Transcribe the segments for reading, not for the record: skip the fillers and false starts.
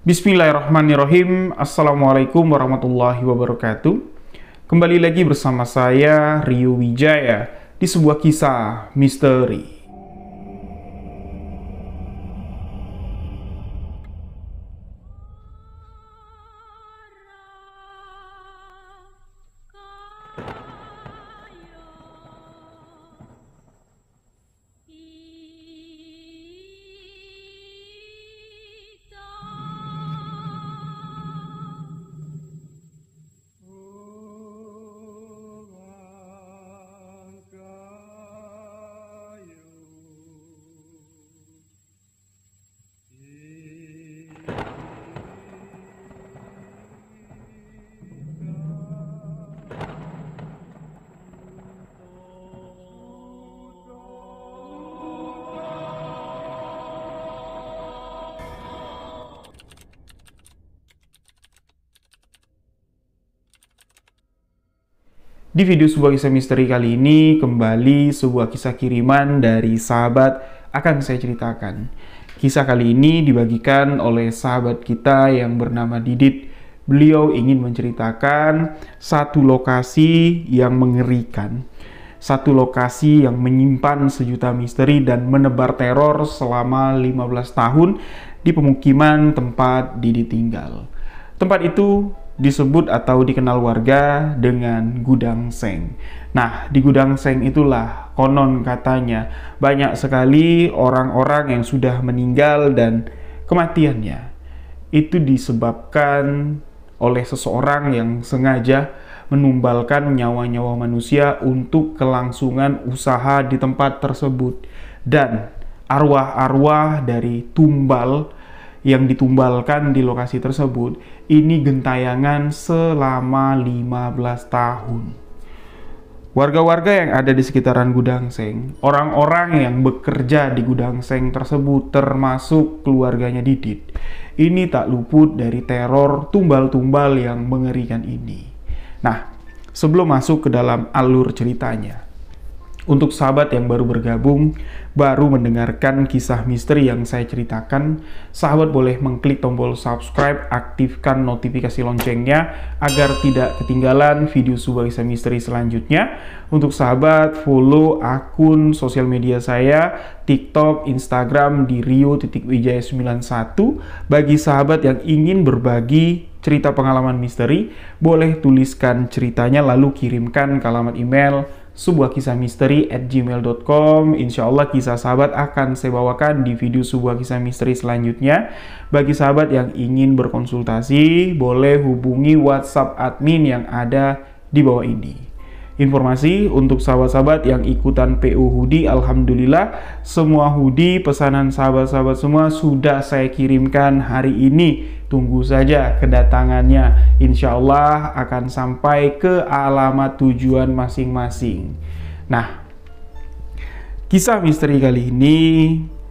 Bismillahirrahmanirrahim. Assalamualaikum warahmatullahi wabarakatuh. Kembali lagi bersama saya, Rio Wijaya, di sebuah kisah misteri. Di video sebuah kisah misteri kali ini, kembali sebuah kisah kiriman dari sahabat akan saya ceritakan. Kisah kali ini dibagikan oleh sahabat kita yang bernama Didit. Beliau ingin menceritakan satu lokasi yang mengerikan. Satu lokasi yang menyimpan sejuta misteri dan menebar teror selama 15 tahun di pemukiman tempat Didit tinggal. Tempat itu disebut atau dikenal warga dengan Gudang Seng. Nah, di Gudang Seng itulah konon katanya banyak sekali orang-orang yang sudah meninggal dan kematiannya itu disebabkan oleh seseorang yang sengaja menumbalkan nyawa-nyawa manusia untuk kelangsungan usaha di tempat tersebut. Dan arwah-arwah dari tumbal yang ditumbalkan di lokasi tersebut ini gentayangan selama 15 tahun. Warga-warga yang ada di sekitaran Gudang Seng, orang-orang yang bekerja di Gudang Seng tersebut termasuk keluarganya Didit, ini tak luput dari teror tumbal-tumbal yang mengerikan ini. Nah, sebelum masuk ke dalam alur ceritanya, untuk sahabat yang baru bergabung, baru mendengarkan kisah misteri yang saya ceritakan, sahabat boleh mengklik tombol subscribe, aktifkan notifikasi loncengnya agar tidak ketinggalan video sebuah kisah misteri selanjutnya. Untuk sahabat, follow akun sosial media saya, TikTok, Instagram di rio.wijaya91. Bagi sahabat yang ingin berbagi cerita pengalaman misteri, boleh tuliskan ceritanya lalu kirimkan ke alamat email sebuah kisah misteri@gmail.com. Insya Allah kisah sahabat akan saya bawakan di video sebuah kisah misteri selanjutnya. Bagi sahabat yang ingin berkonsultasi, boleh hubungi WhatsApp admin yang ada di bawah ini. Informasi untuk sahabat-sahabat yang ikutan PO hoodie, alhamdulillah semua hoodie pesanan sahabat-sahabat semua sudah saya kirimkan hari ini. Tunggu saja kedatangannya. Insya Allah akan sampai ke alamat tujuan masing-masing. Nah, kisah misteri kali ini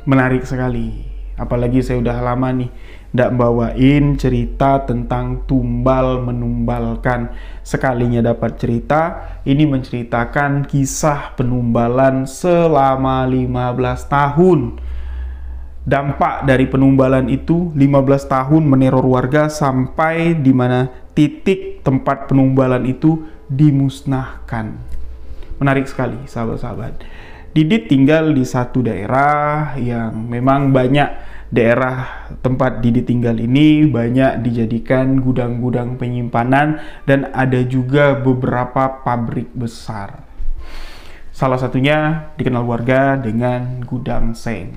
menarik sekali. Apalagi saya udah lama nih nggak bawain cerita tentang tumbal menumbalkan. Sekalinya dapat cerita, ini menceritakan kisah penumbalan selama 15 tahun. Dampak dari penumbalan itu 15 tahun meneror warga sampai di mana titik tempat penumbalan itu dimusnahkan. Menarik sekali sahabat-sahabat. Didit tinggal di satu daerah yang memang banyak daerah tempat Didit tinggal ini banyak dijadikan gudang-gudang penyimpanan dan ada juga beberapa pabrik besar. Salah satunya dikenal warga dengan Gudang Seng.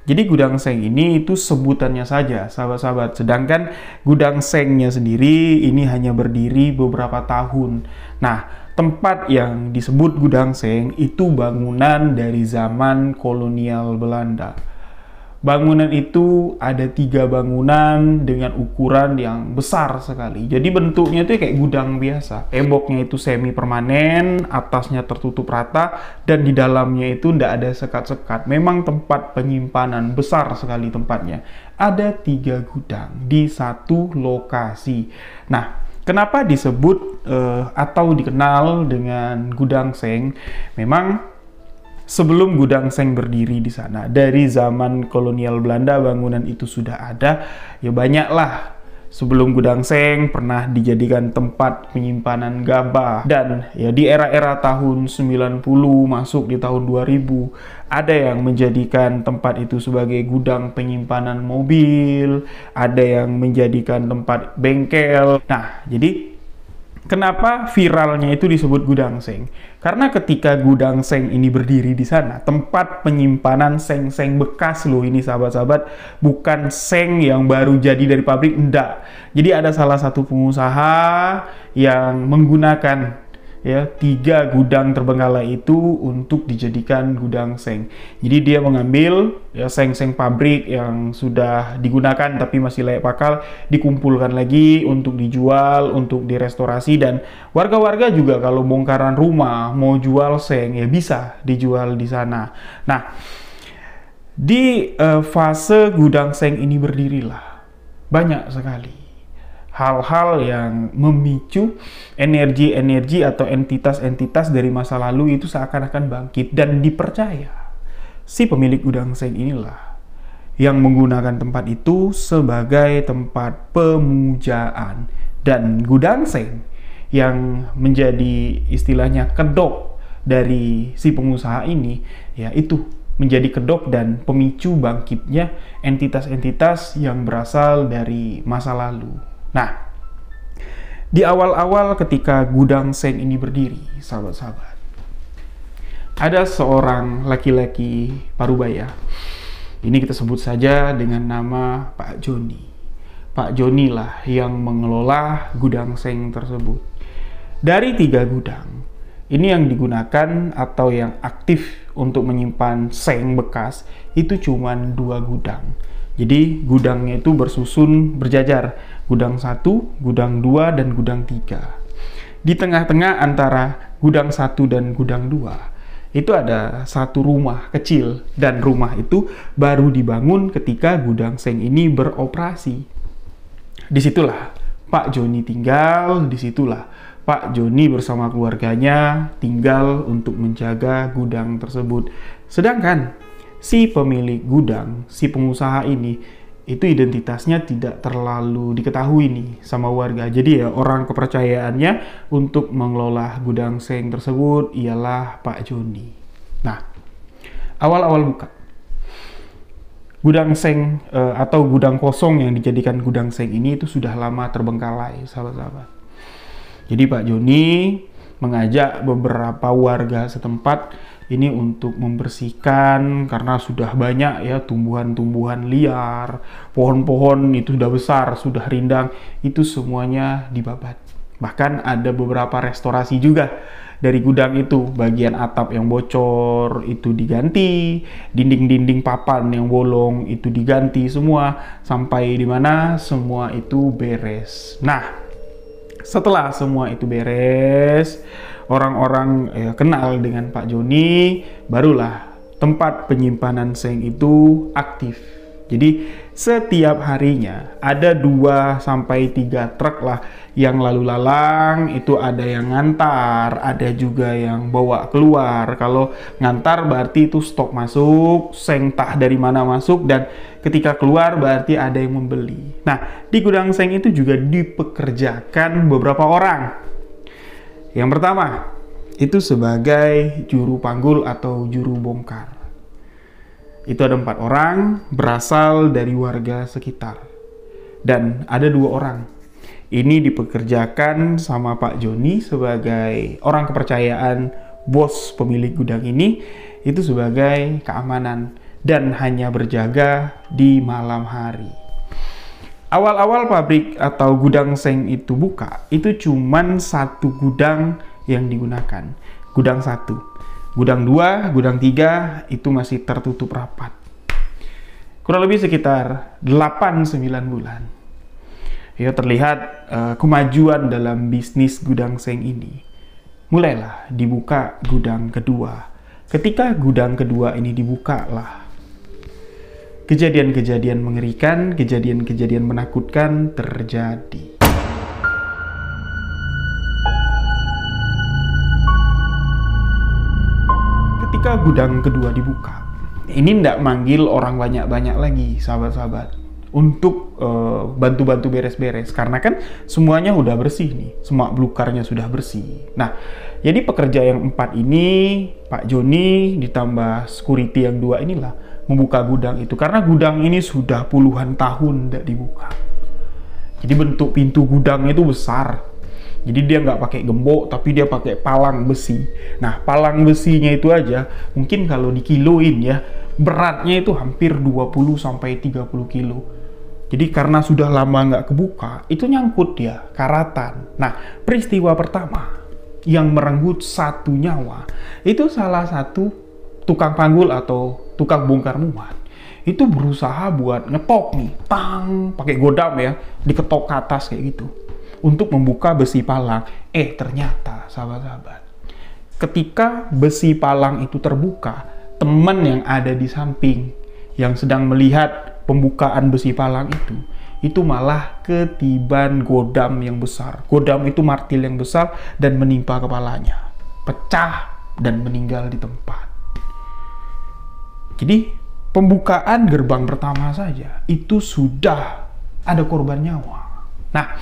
Jadi Gudang Seng ini itu sebutannya saja, sahabat-sahabat. Sedangkan Gudang Sengnya sendiri ini hanya berdiri beberapa tahun. Nah, tempat yang disebut Gudang Seng itu bangunan dari zaman kolonial Belanda. Bangunan itu ada 3 bangunan dengan ukuran yang besar sekali. Jadi bentuknya itu kayak gudang biasa. Temboknya itu semi permanen, atasnya tertutup rata, dan di dalamnya itu tidak ada sekat-sekat. Memang tempat penyimpanan besar sekali tempatnya. Ada 3 gudang di satu lokasi. Nah, kenapa disebut atau dikenal dengan Gudang Seng? Memang sebelum gudang seng berdiri di sana. Dari zaman kolonial Belanda bangunan itu sudah ada, ya banyaklah. Sebelum gudang seng pernah dijadikan tempat penyimpanan gabah, dan ya di era-era tahun 90 masuk di tahun 2000 ada yang menjadikan tempat itu sebagai gudang penyimpanan mobil, ada yang menjadikan tempat bengkel. Nah, jadi kenapa viralnya itu disebut gudang seng? Karena ketika gudang seng ini berdiri di sana, tempat penyimpanan seng-seng bekas loh ini sahabat-sahabat, bukan seng yang baru jadi dari pabrik, enggak. Jadi ada salah satu pengusaha yang menggunakan ya 3 gudang terbengkalai itu untuk dijadikan gudang seng. Jadi dia mengambil ya seng-seng pabrik yang sudah digunakan tapi masih layak pakai, dikumpulkan lagi untuk dijual, untuk direstorasi, dan warga-warga juga kalau bongkaran rumah mau jual seng ya bisa dijual di sana. Nah, di fase gudang seng ini berdirilah banyak sekali hal-hal yang memicu energi-energi atau entitas-entitas dari masa lalu itu seakan-akan bangkit, dan dipercaya si pemilik gudang seng inilah yang menggunakan tempat itu sebagai tempat pemujaan. Dan gudang seng yang menjadi istilahnya kedok dari si pengusaha ini, ya itu menjadi kedok dan pemicu bangkitnya entitas-entitas yang berasal dari masa lalu. Nah, di awal-awal ketika gudang seng ini berdiri, sahabat-sahabat, ada seorang laki-laki parubaya. Ini kita sebut saja dengan nama Pak Joni. Pak Joni lah yang mengelola gudang seng tersebut. Dari 3 gudang, ini yang digunakan atau yang aktif untuk menyimpan seng bekas itu cuma 2 gudang. Jadi gudangnya itu bersusun berjajar, gudang 1, gudang 2, dan gudang 3. Di tengah-tengah antara gudang 1 dan gudang 2 itu ada satu rumah kecil, dan rumah itu baru dibangun ketika gudang seng ini beroperasi. Disitulah Pak Joni tinggal, disitulah Pak Joni bersama keluarganya tinggal untuk menjaga gudang tersebut. Sedangkan si pemilik gudang, si pengusaha ini, itu identitasnya tidak terlalu diketahui nih sama warga. Jadi ya orang kepercayaannya untuk mengelola gudang seng tersebut ialah Pak Joni. Nah, awal-awal buka gudang seng atau gudang kosong yang dijadikan gudang seng ini itu sudah lama terbengkalai, sahabat-sahabat. Jadi Pak Joni mengajak beberapa warga setempat ini untuk membersihkan karena sudah banyak ya tumbuhan-tumbuhan liar, pohon-pohon itu sudah besar, sudah rindang, itu semuanya dibabat. Bahkan ada beberapa restorasi juga dari gudang itu, bagian atap yang bocor itu diganti, dinding-dinding papan yang bolong itu diganti semua, sampai di mana semua itu beres. Nah, setelah semua itu beres, orang-orang kenal dengan Pak Joni, barulah tempat penyimpanan seng itu aktif. Jadi setiap harinya ada 2-3 truk lah yang lalu lalang, itu ada yang ngantar, ada juga yang bawa keluar. Kalau ngantar berarti itu stok masuk, seng tah dari mana masuk, dan ketika keluar berarti ada yang membeli. Nah, di gudang seng itu juga dipekerjakan beberapa orang. Yang pertama, itu sebagai juru panggul atau juru bongkar. Itu ada 4 orang berasal dari warga sekitar. Dan ada 2 orang. Ini dipekerjakan sama Pak Joni sebagai orang kepercayaan bos pemilik gudang ini, itu sebagai keamanan dan hanya berjaga di malam hari. Awal-awal pabrik atau gudang seng itu buka, itu cuman 1 gudang yang digunakan. Gudang 1. Gudang 2, gudang 3 itu masih tertutup rapat. Kurang lebih sekitar 8-9 bulan. Ya, terlihat kemajuan dalam bisnis gudang seng ini. Mulailah dibuka gudang kedua. Ketika gudang kedua ini dibuka lah, kejadian-kejadian mengerikan, kejadian-kejadian menakutkan terjadi. Ketika gudang kedua dibuka, ini ndak manggil orang banyak-banyak lagi, sahabat-sahabat, untuk bantu-bantu beres-beres, karena kan semuanya udah bersih nih, semua blukarnya sudah bersih. Nah, jadi pekerja yang 4 ini, Pak Joni ditambah security yang 2 inilah membuka gudang itu, karena gudang ini sudah puluhan tahun tidak dibuka. Jadi bentuk pintu gudangnya itu besar. Jadi dia nggak pakai gembok, tapi dia pakai palang besi. Nah, palang besinya itu aja, mungkin kalau dikiloin ya, beratnya itu hampir 20-30 kilo. Jadi karena sudah lama nggak kebuka, itu nyangkut dia, karatan. Nah, peristiwa pertama yang merenggut 1 nyawa, itu salah satu tukang panggul atau tukang bongkar muat. Itu berusaha buat ngetok nih, tang, pakai godam ya, diketok ke atas kayak gitu, untuk membuka besi palang. Ternyata, sahabat-sahabat, ketika besi palang itu terbuka, teman yang ada di samping, yang sedang melihat pembukaan besi palang itu malah ketiban godam yang besar. Godam itu martil yang besar dan menimpa kepalanya. Pecah dan meninggal di tempat. Jadi, pembukaan gerbang pertama saja, itu sudah ada korban nyawa. Nah,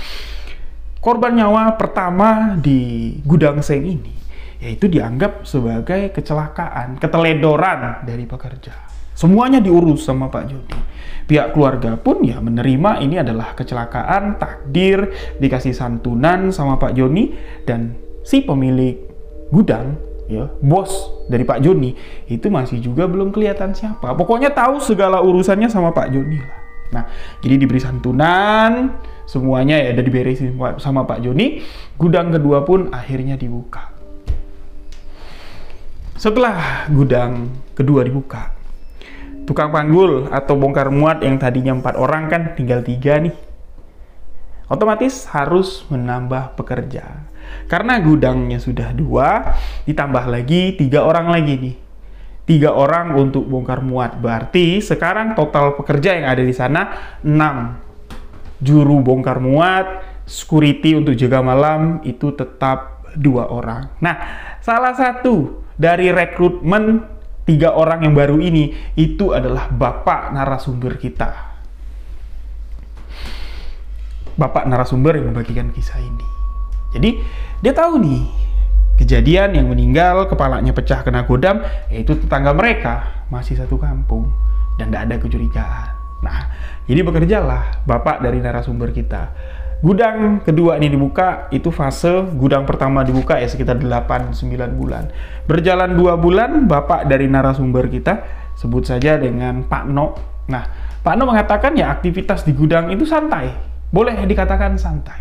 korban nyawa pertama di gudang seng ini, yaitu dianggap sebagai kecelakaan, keteledoran dari pekerja. Semuanya diurus sama Pak Joni. Pihak keluarga pun ya menerima ini adalah kecelakaan, takdir, dikasih santunan sama Pak Joni, dan si pemilik gudang, ya, bos dari Pak Joni, itu masih juga belum kelihatan siapa. Pokoknya tahu segala urusannya sama Pak Joni lah. Nah, jadi diberi santunan, semuanya ya udah diberesin sama Pak Joni. Gudang kedua pun akhirnya dibuka. Setelah gudang kedua dibuka, tukang panggul atau bongkar muat yang tadinya 4 orang kan tinggal 3 nih. Otomatis harus menambah pekerja. Karena gudangnya sudah 2, ditambah lagi 3 orang lagi nih. 3 orang untuk bongkar muat. Berarti sekarang total pekerja yang ada di sana 6. Juru bongkar muat, security untuk jaga malam itu tetap 2 orang. Nah, salah satu dari rekrutmen 3 orang yang baru ini, itu adalah bapak narasumber kita. Bapak narasumber yang membagikan kisah ini. Jadi, dia tahu nih, kejadian yang meninggal, kepalanya pecah kena godam, yaitu tetangga mereka, masih satu kampung, dan tidak ada kecurigaan. Nah, jadi bekerjalah bapak dari narasumber kita. Gudang kedua ini dibuka, itu fase gudang pertama dibuka ya sekitar 8-9 bulan. Berjalan 2 bulan, bapak dari narasumber kita, sebut saja dengan Pak No. Nah, Pak No mengatakan ya aktivitas di gudang itu santai. Boleh dikatakan santai.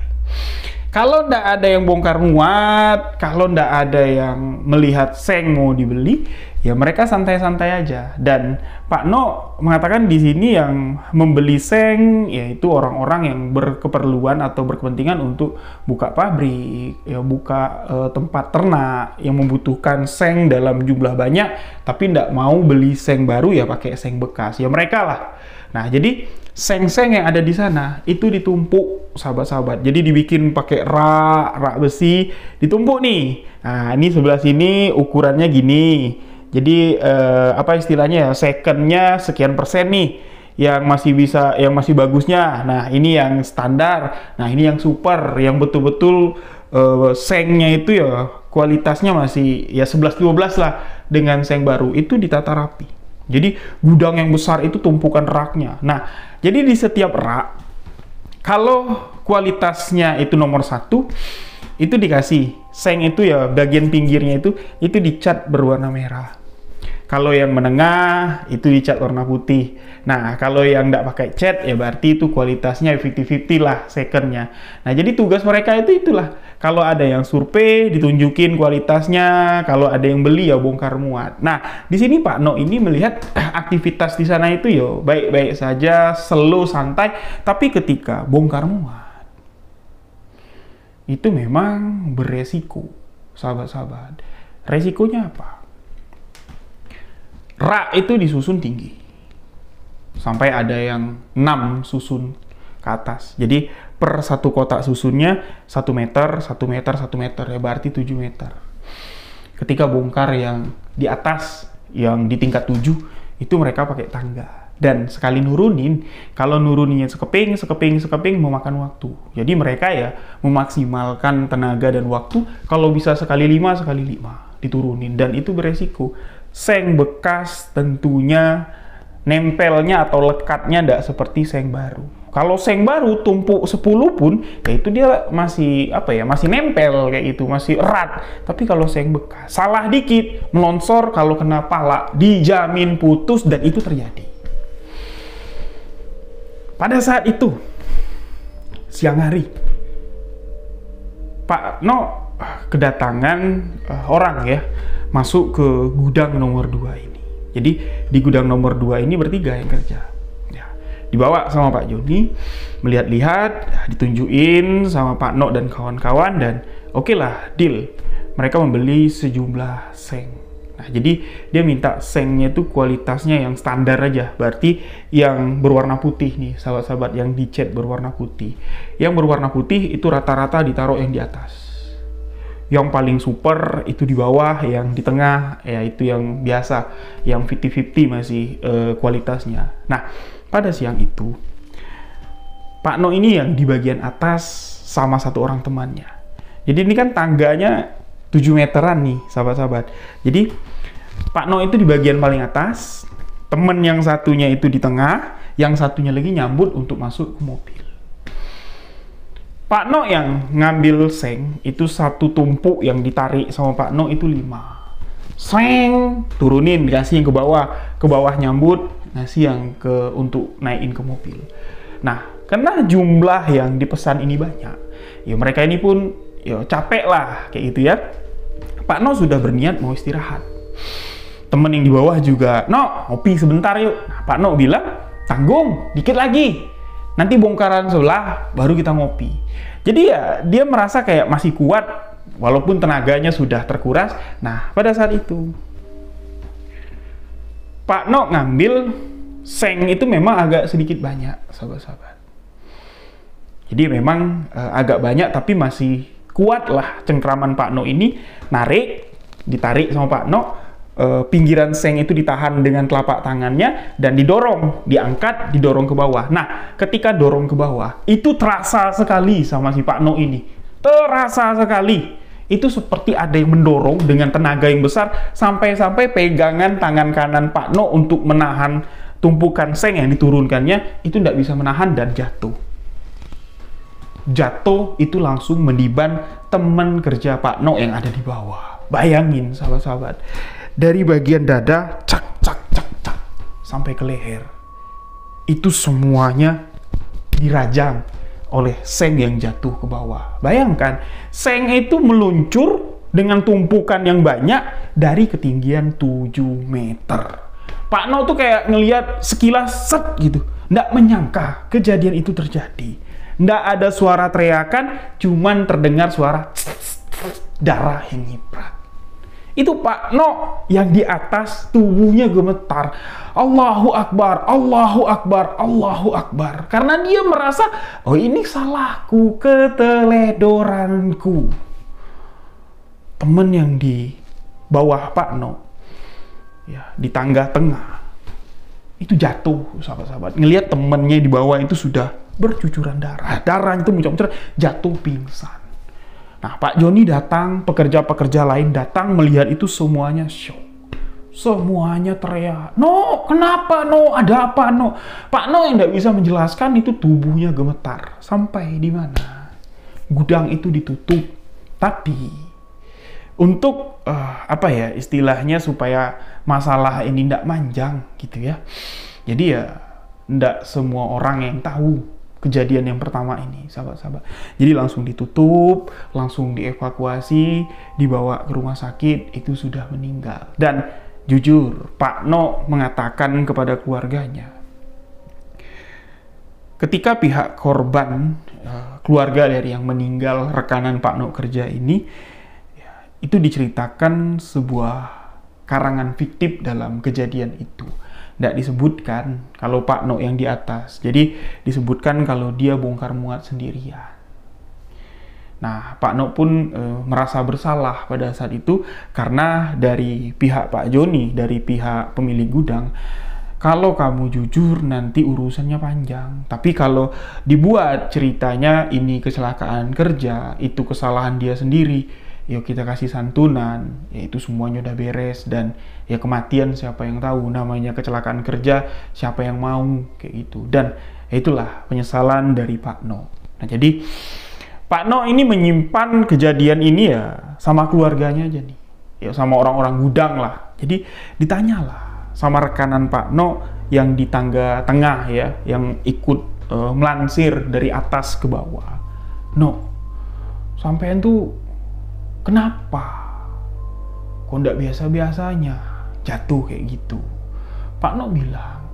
Kalau ndak ada yang bongkar muat, kalau ndak ada yang melihat seng mau dibeli, ya mereka santai-santai aja. Dan Pak No mengatakan di sini yang membeli seng yaitu orang-orang yang berkeperluan atau berkepentingan untuk buka pabrik, ya buka tempat ternak yang membutuhkan seng dalam jumlah banyak, tapi ndak mau beli seng baru ya pakai seng bekas. Ya mereka lah. Nah, jadi seng-seng yang ada di sana itu ditumpuk, sahabat-sahabat. Jadi dibikin pakai rak besi, ditumpuk nih. Nah, ini sebelah sini ukurannya gini. Jadi apa istilahnya ya, secondnya sekian persen nih yang masih bisa, yang masih bagusnya. Nah, ini yang standar. Nah, ini yang super, yang betul-betul sengnya itu ya kualitasnya masih ya 11-12 lah dengan seng baru. Itu ditata rapi. Jadi gudang yang besar itu tumpukan raknya. Nah, jadi di setiap rak, kalau kualitasnya itu nomor 1, itu dikasih seng itu ya bagian pinggirnya itu dicat berwarna merah. Kalau yang menengah itu dicat warna putih. Nah, kalau yang nggak pakai cat ya berarti itu kualitasnya 50-50 lah secondnya. Nah, jadi tugas mereka itulah. Kalau ada yang survei ditunjukin kualitasnya, kalau ada yang beli ya bongkar muat. Nah, di sini Pak No ini melihat aktivitas di sana itu ya baik-baik saja, slow, santai. Tapi ketika bongkar muat itu memang beresiko, sahabat-sahabat. Resikonya apa? Rak itu disusun tinggi. Sampai ada yang 6 susun ke atas. Jadi per satu kotak susunnya 1 meter, 1 meter, 1 meter. Ya berarti 7 meter. Ketika bongkar yang di atas yang di tingkat 7 itu mereka pakai tangga. Dan sekali nurunin, kalau nuruninnya sekeping memakan waktu. Jadi mereka ya memaksimalkan tenaga dan waktu, kalau bisa sekali 5 diturunin. Dan itu beresiko. Seng bekas tentunya nempelnya atau lekatnya tidak seperti seng baru. Kalau seng baru tumpuk 10 pun, ya itu dia masih masih nempel kayak gitu, masih erat. Tapi kalau seng bekas, salah dikit, melonsor, kalau kena pala, dijamin putus, dan itu terjadi. Pada saat itu, siang hari, Pak No kedatangan orang ya, masuk ke gudang nomor 2 ini. Jadi di gudang nomor 2 ini bertiga yang kerja. Ya, dibawa sama Pak Joni, melihat-lihat, ditunjukin sama Pak No dan kawan-kawan, dan oke lah, deal. Mereka membeli sejumlah seng. Nah, jadi dia minta sengnya itu kualitasnya yang standar aja, berarti yang berwarna putih nih, sahabat-sahabat, yang dicat berwarna putih. Yang berwarna putih itu rata-rata ditaruh yang di atas. Yang paling super itu di bawah, yang di tengah ya itu yang biasa, yang 50-50 masih kualitasnya. Nah, pada siang itu Pak No ini yang di bagian atas sama satu orang temannya. Jadi ini kan tangganya 7 meteran nih, sahabat-sahabat. Jadi Pak No itu di bagian paling atas, temen yang satunya itu di tengah, yang satunya lagi nyambut untuk masuk ke mobil. Pak No yang ngambil seng, itu satu tumpuk yang ditarik sama Pak No itu 5. Seng, turunin, dikasih yang ke bawah nyambut, ngasih yang untuk naikin ke mobil. Nah, karena jumlah yang dipesan ini banyak, ya mereka ini pun ya capek lah, kayak gitu ya. Pak No sudah berniat mau istirahat. Temen yang di bawah juga, No, ngopi sebentar yuk. Nah, Pak No bilang, tanggung, dikit lagi. Nanti bongkaran sebelah, baru kita ngopi. Jadi ya, dia merasa kayak masih kuat, walaupun tenaganya sudah terkuras. Nah, pada saat itu, Pak No ngambil seng itu memang agak sedikit banyak, sahabat-sahabat. Jadi memang agak banyak, tapi masih kuat lah cengkraman Pak No ini. Ditarik sama Pak No, pinggiran seng itu ditahan dengan telapak tangannya dan diangkat, didorong ke bawah. Nah, ketika dorong ke bawah, itu terasa sekali sama si Pak No ini. Terasa sekali. Itu seperti ada yang mendorong dengan tenaga yang besar, sampai-sampai pegangan tangan kanan Pak No untuk menahan tumpukan seng yang diturunkannya, itu tidak bisa menahan dan jatuh. Jatuh itu langsung meniban teman kerja Pak No yang ada di bawah. Bayangin, sahabat-sahabat. Dari bagian dada, cak, sampai ke leher. Itu semuanya dirajang oleh seng yang jatuh ke bawah. Bayangkan, seng itu meluncur dengan tumpukan yang banyak dari ketinggian 7 meter. Pak No tuh kayak ngelihat sekilas set gitu. Nggak menyangka kejadian itu terjadi. Nggak ada suara teriakan, cuman terdengar suara darah yang nyiprat. Itu Pak No yang di atas tubuhnya gemetar. Allahu Akbar, Allahu Akbar, Allahu Akbar. Karena dia merasa, oh ini salahku, keteledoranku. Temen yang di bawah Pak No, ya, di tangga tengah, itu jatuh, sahabat-sahabat. Ngelihat temennya di bawah itu sudah bercucuran darah. Darah itu muncul, jatuh pingsan. Nah, Pak Joni datang, pekerja-pekerja lain datang melihat itu, semuanya shock. Semuanya teriak, No, kenapa No? Ada apa No? Pak No yang tidak bisa menjelaskan, itu tubuhnya gemetar. Sampai di mana? Gudang itu ditutup. Tapi, untuk, istilahnya supaya masalah ini tidak manjang, gitu ya. Jadi ya, tidak semua orang yang tahu kejadian yang pertama ini, sahabat-sahabat. Jadi langsung ditutup, langsung dievakuasi, dibawa ke rumah sakit, itu sudah meninggal. Dan jujur, Pak No mengatakan kepada keluarganya, ketika pihak korban, keluarga dari yang meninggal, rekanan Pak No kerja ini, itu diceritakan sebuah karangan fiktif dalam kejadian itu. Tidak disebutkan kalau Pak No yang di atas. Jadi disebutkan kalau dia bongkar muat sendirian. Nah, Pak No pun merasa bersalah pada saat itu karena dari pihak Pak Joni, dari pihak pemilik gudang, kalau kamu jujur nanti urusannya panjang. Tapi kalau dibuat ceritanya ini kecelakaan kerja, itu kesalahan dia sendiri, ya kita kasih santunan, ya itu semuanya udah beres. Dan ya kematian siapa yang tahu, namanya kecelakaan kerja siapa yang mau, kayak gitu. Dan ya itulah penyesalan dari Pak No. Nah, jadi Pak No ini menyimpan kejadian ini ya sama keluarganya aja nih, ya sama orang-orang gudang lah. Jadi ditanyalah sama rekanan Pak No yang di tangga tengah ya, yang ikut melansir dari atas ke bawah. No, sampean tuh kenapa? Kok ndak biasa-biasanya jatuh kayak gitu? Pak No bilang,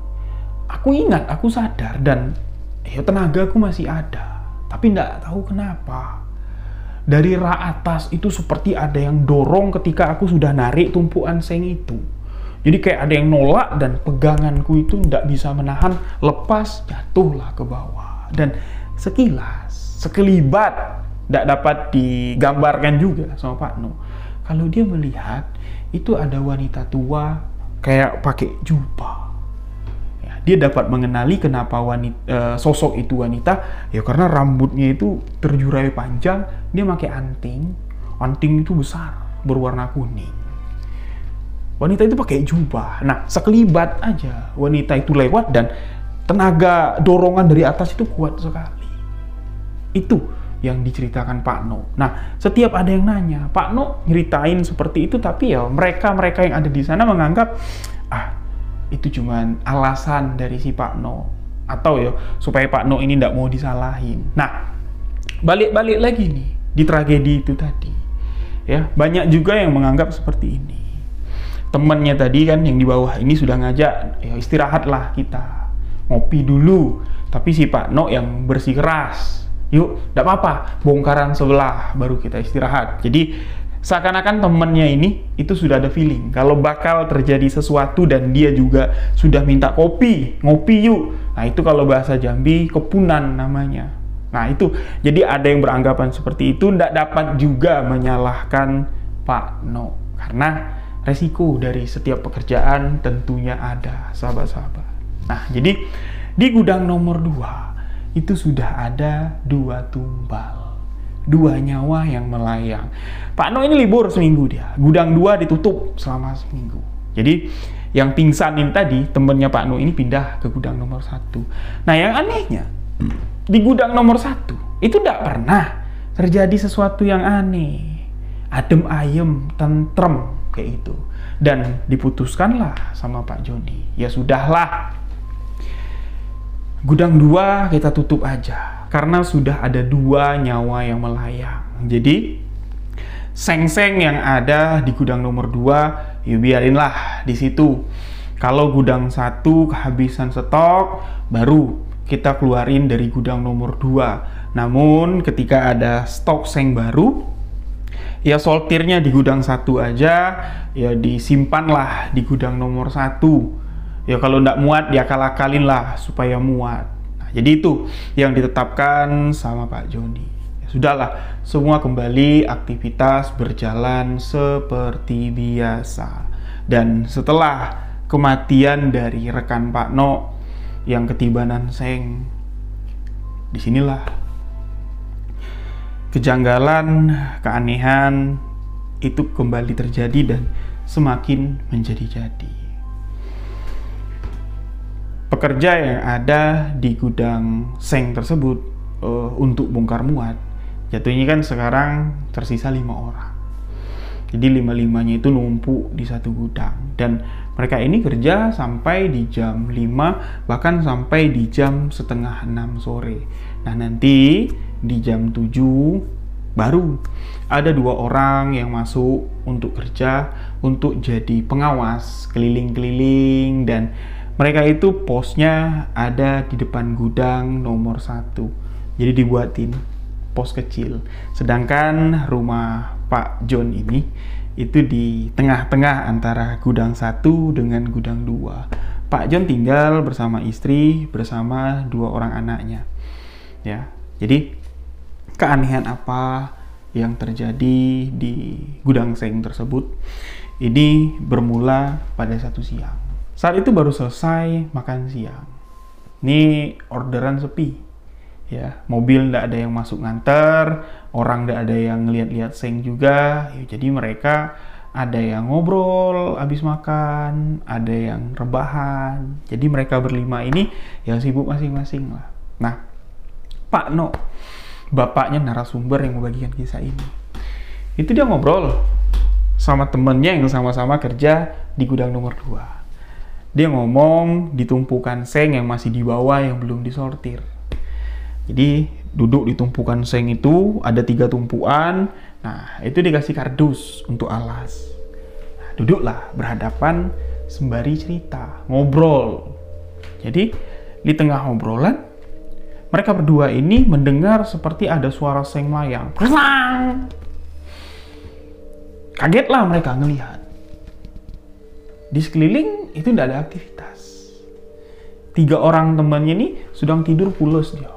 aku ingat, aku sadar dan ya tenagaku masih ada, tapi ndak tahu kenapa. Dari rak atas itu seperti ada yang dorong ketika aku sudah narik tumpuan seng itu. Jadi kayak ada yang nolak dan peganganku itu tidak bisa menahan, lepas jatuhlah ke bawah. Dan sekilas, sekelibat, tidak dapat digambarkan juga sama Pak No. Kalau dia melihat itu ada wanita tua kayak pakai jubah. Ya, dia dapat mengenali kenapa sosok itu wanita, ya karena rambutnya itu terjurai panjang, dia pakai anting. Anting itu besar, berwarna kuning. Wanita itu pakai jubah. Nah, sekelibat aja wanita itu lewat dan tenaga dorongan dari atas itu kuat sekali. Itu yang diceritakan Pak No. Nah, setiap ada yang nanya, Pak No nyeritain seperti itu, tapi ya mereka yang ada di sana menganggap itu cuman alasan dari si Pak No, atau ya supaya Pak No ini tidak mau disalahin. Nah, balik lagi nih di tragedi itu tadi. Ya, banyak juga yang menganggap seperti ini. Temennya tadi kan yang di bawah ini sudah ngajak, ya istirahatlah kita, ngopi dulu. Tapi si Pak No yang bersikeras, yuk, tidak apa-apa, bongkaran sebelah baru kita istirahat. Jadi seakan-akan temennya ini itu sudah ada feeling kalau bakal terjadi sesuatu dan dia juga sudah minta kopi, ngopi yuk. Nah itu kalau bahasa Jambi kepunan namanya. Nah itu, jadi ada yang beranggapan seperti itu, tidak dapat juga menyalahkan Pak No karena resiko dari setiap pekerjaan tentunya ada, sahabat-sahabat. Nah, jadi di gudang nomor 2 itu sudah ada 2 tumbal, 2 nyawa yang melayang. Pak No ini libur seminggu dia. Gudang 2 ditutup selama seminggu. Jadi yang pingsan ini tadi, temennya Pak No ini pindah ke gudang nomor 1. Nah, yang anehnya di gudang nomor 1 itu tidak pernah terjadi sesuatu yang aneh. Adem ayem, tentrem kayak itu. Dan diputuskanlah sama Pak Joni, ya sudahlah, gudang 2 kita tutup aja karena sudah ada 2 nyawa yang melayang. Jadi seng-seng yang ada di gudang nomor 2 ya biarinlah di situ. Kalau gudang 1 kehabisan stok, baru kita keluarin dari gudang nomor 2. Namun ketika ada stok seng baru, ya sortirnya di gudang 1 aja, ya disimpanlah di gudang nomor 1. Ya kalau nggak muat, diakal-akalin lah supaya muat. Nah, jadi itu yang ditetapkan sama Pak Joni. Ya sudahlah, semua kembali aktivitas berjalan seperti biasa. Dan setelah kematian dari rekan Pak No yang ketibanan seng, disinilah kejanggalan, keanehan itu kembali terjadi dan semakin menjadi-jadi. Pekerja yang ada di gudang seng tersebut untuk bongkar muat, jatuhnya kan sekarang tersisa 5 orang. Jadi 5-5-nya itu numpuk di satu gudang. Dan mereka ini kerja sampai di jam 5, bahkan sampai di jam setengah 6 sore. Nah nanti di jam 7 baru ada 2 orang yang masuk untuk kerja, untuk jadi pengawas keliling-keliling. Dan mereka itu posnya ada di depan gudang nomor 1. Jadi dibuatin pos kecil. Sedangkan rumah Pak John ini itu di tengah-tengah antara gudang 1 dengan gudang 2. Pak John tinggal bersama istri, bersama 2 orang anaknya. Ya, jadi keanehan apa yang terjadi di gudang seng tersebut ini bermula pada satu siang. Saat itu baru selesai makan siang. Ini orderan sepi. Ya, mobil nggak ada yang masuk nganter, orang nggak ada yang ngeliat-liat seng juga. Ya, jadi mereka ada yang ngobrol habis makan, ada yang rebahan. Jadi mereka berlima ini ya sibuk masing-masing lah. Nah, Pak No, bapaknya narasumber yang membagikan kisah ini, itu dia ngobrol sama temennya yang sama-sama kerja di gudang nomor 2. Dia ngomong di tumpukan seng yang masih di bawah yang belum disortir. Jadi duduk di tumpukan seng itu ada 3 tumpuan. Nah, itu dikasih kardus untuk alas. Nah, duduklah berhadapan sembari cerita, ngobrol. Jadi di tengah obrolan, mereka berdua ini mendengar seperti ada suara seng melayang. Kagetlah mereka ngelihat. Di sekeliling itu tidak ada aktivitas. 3 orang temannya ini sedang tidur pules dia.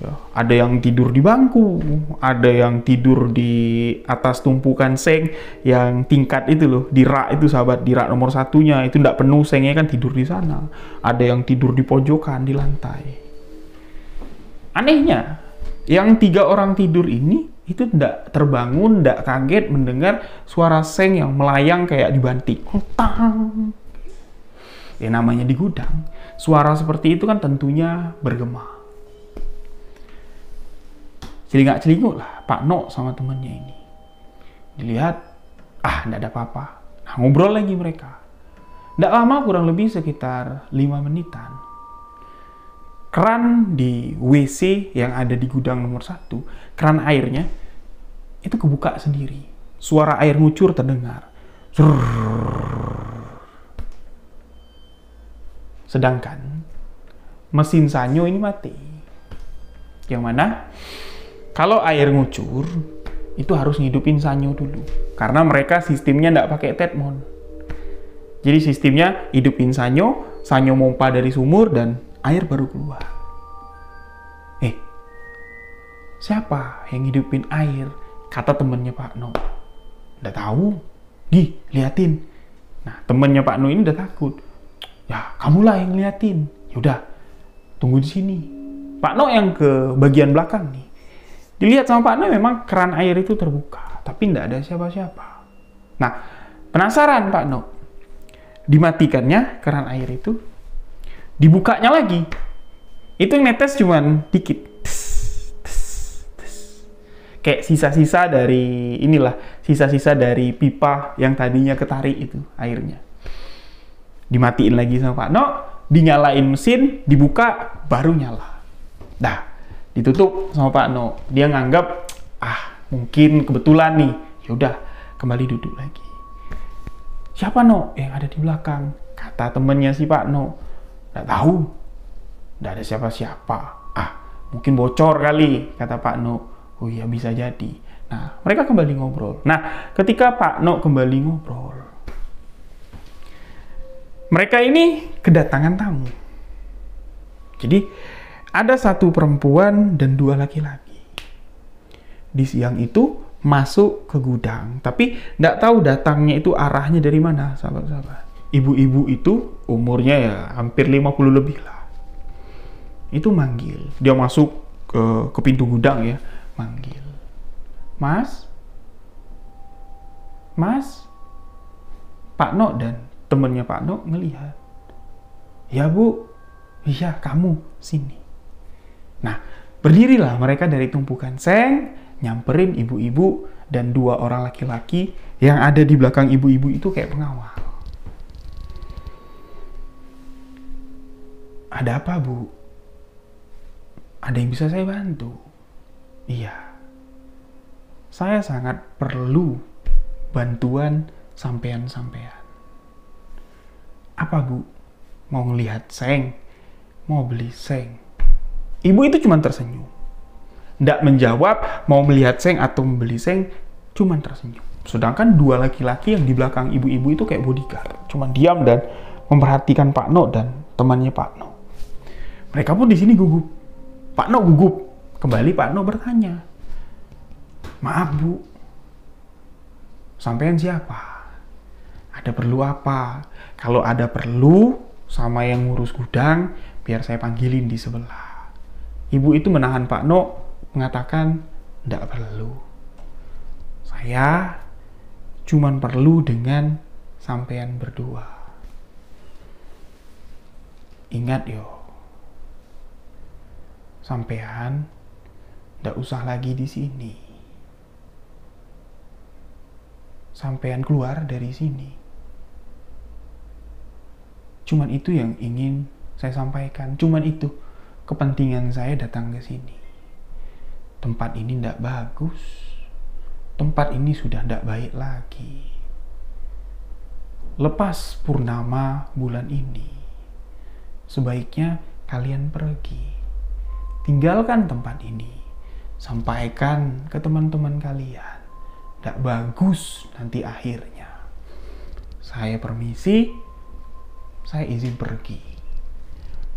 Ya, ada yang tidur di bangku, ada yang tidur di atas tumpukan seng yang tingkat itu loh, di rak itu sahabat, di rak nomor 1-nya itu tidak penuh sengnya kan tidur di sana. Ada yang tidur di pojokan di lantai. Anehnya, yang 3 orang tidur ini itu tidak terbangun, tidak kaget mendengar suara seng yang melayang kayak dibanting. Tang. Ya namanya di gudang, suara seperti itu kan tentunya bergema. Celingak-celinguk lah Pak No sama temennya ini. Dilihat, tidak ada apa-apa. Nah, ngobrol lagi mereka. Tidak lama, kurang lebih sekitar 5 menitan. Keran di WC yang ada di gudang nomor 1, keran airnya itu kebuka sendiri. Suara air ngucur terdengar. Sedangkan mesin sanyo ini mati. Yang mana kalau air ngucur itu harus ngidupin sanyo dulu. Karena mereka sistemnya nggak pakai tetmon. Jadi sistemnya hidupin sanyo, sanyo mompa dari sumur dan air baru keluar. Siapa yang hidupin air? Kata temennya Pak No. Udah tahu. Liatin. Nah, temennya Pak No ini udah takut. Ya, kamulah yang liatin. Yaudah, tunggu di sini. Pak No yang ke bagian belakang nih. Dilihat sama Pak No memang keran air itu terbuka, tapi nggak ada siapa-siapa. Nah, penasaran Pak No. Dimatikannya keran air itu, dibukanya lagi. Itu yang netes cuman dikit. Kayak sisa-sisa dari sisa-sisa dari pipa yang tadinya ketarik itu airnya. Dimatiin lagi sama Pak No, dinyalain mesin, dibuka, baru nyala. Dah, ditutup sama Pak No. Dia nganggap, mungkin kebetulan nih. Yaudah, kembali duduk lagi. Siapa No yang ada di belakang? Kata temennya si Pak No. Nggak tahu. Nggak ada siapa-siapa. Mungkin bocor kali, kata Pak No. Oh iya, bisa jadi. Nah, mereka kembali ngobrol. Nah, ketika Pak No kembali ngobrol, mereka ini kedatangan tamu. Jadi, ada 1 perempuan dan 2 laki-laki. Di siang itu masuk ke gudang, tapi nggak tahu datangnya itu arahnya dari mana, sahabat-sahabat. Ibu-ibu itu umurnya ya hampir 50 lebih lah. Itu manggil. Dia masuk ke pintu gudang ya. Manggil, Mas, Pak No dan temennya Pak No ngelihat. Ya Bu, iya kamu sini. Nah, berdirilah mereka dari tumpukan seng, nyamperin ibu-ibu dan 2 orang laki-laki yang ada di belakang ibu-ibu itu kayak pengawal. Ada apa Bu? Ada yang bisa saya bantu? Iya, saya sangat perlu bantuan sampean-sampean. Apa Bu? Mau ngelihat seng? Mau beli seng? Ibu itu cuma tersenyum. Nggak menjawab mau melihat seng atau membeli seng, cuma tersenyum. Sedangkan 2 laki-laki yang di belakang ibu-ibu itu kayak bodyguard. Cuma diam dan memperhatikan Pak No dan temannya Pak No. Mereka pun di sini gugup. Pak No gugup. Kembali Pak No bertanya, Maaf Bu, sampean siapa? Ada perlu apa? Kalau ada perlu sama yang ngurus gudang, biar saya panggilin di sebelah. Ibu itu menahan Pak No, mengatakan, "Nggak perlu. Saya cuman perlu dengan sampean berdua. Ingat yo, sampean nggak usah lagi di sini. Sampean keluar dari sini. Cuman itu yang ingin saya sampaikan. Cuman itu kepentingan saya datang ke sini. Tempat ini nggak bagus. Tempat ini sudah nggak baik lagi. Lepas purnama bulan ini, sebaiknya kalian pergi. Tinggalkan tempat ini. Sampaikan ke teman-teman kalian. Nggak bagus nanti akhirnya. Saya permisi, saya izin pergi."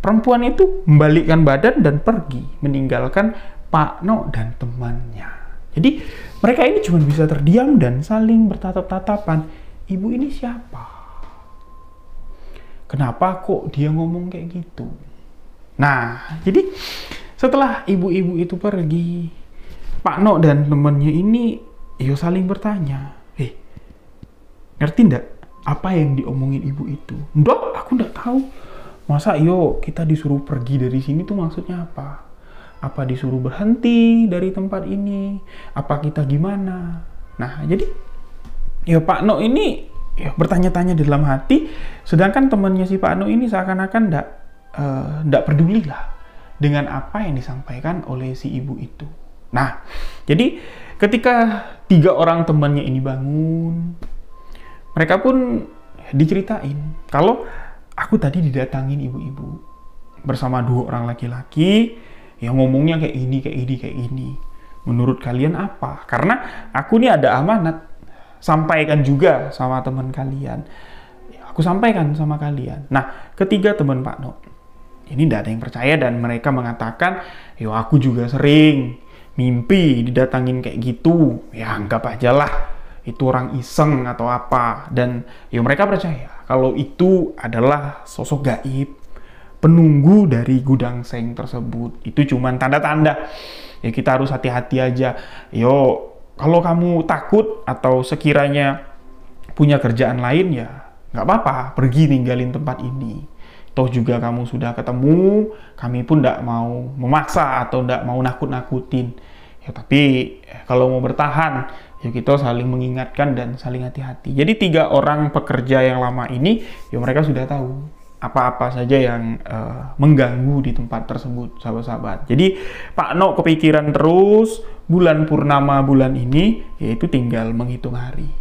Perempuan itu membalikkan badan dan pergi, meninggalkan Pak No dan temannya. Jadi mereka ini cuma bisa terdiam dan saling bertatap-tatapan. Ibu ini siapa? Kenapa kok dia ngomong kayak gitu? Nah, jadi setelah ibu-ibu itu pergi, Pak No dan temannya ini saling bertanya, ngerti ndak apa yang diomongin ibu itu? Ndak, aku ndak tahu. Masa kita disuruh pergi dari sini tuh maksudnya apa? Apa disuruh berhenti dari tempat ini? Apa kita gimana? Nah, jadi Pak No ini bertanya-tanya di dalam hati, sedangkan temannya si Pak No ini seakan-akan ndak peduli lah dengan apa yang disampaikan oleh si ibu itu. Nah, jadi ketika 3 orang temannya ini bangun, mereka pun diceritain kalau aku tadi didatangin ibu-ibu bersama 2 orang laki-laki yang ngomongnya kayak ini. Menurut kalian apa? Karena aku nih ada amanat, sampaikan juga sama teman kalian. Aku sampaikan sama kalian. Nah, ketiga teman Pak No ini tidak ada yang percaya dan mereka mengatakan, aku juga sering mimpi didatangin kayak gitu. Ya anggap aja lah itu orang iseng atau apa. Dan mereka percaya kalau itu adalah sosok gaib, penunggu dari gudang seng tersebut. Itu cuman tanda-tanda. Kita harus hati-hati aja. Kalau kamu takut atau sekiranya punya kerjaan lain, ya nggak apa-apa, pergi tinggalin tempat ini. Toh juga kamu sudah ketemu, kami pun nggak mau memaksa atau nggak mau nakut-nakutin. Tapi kalau mau bertahan, kita saling mengingatkan dan saling hati-hati. Jadi 3 orang pekerja yang lama ini, mereka sudah tahu apa-apa saja yang mengganggu di tempat tersebut, sahabat-sahabat. Jadi Pak No kepikiran terus bulan purnama bulan ini, yaitu tinggal menghitung hari.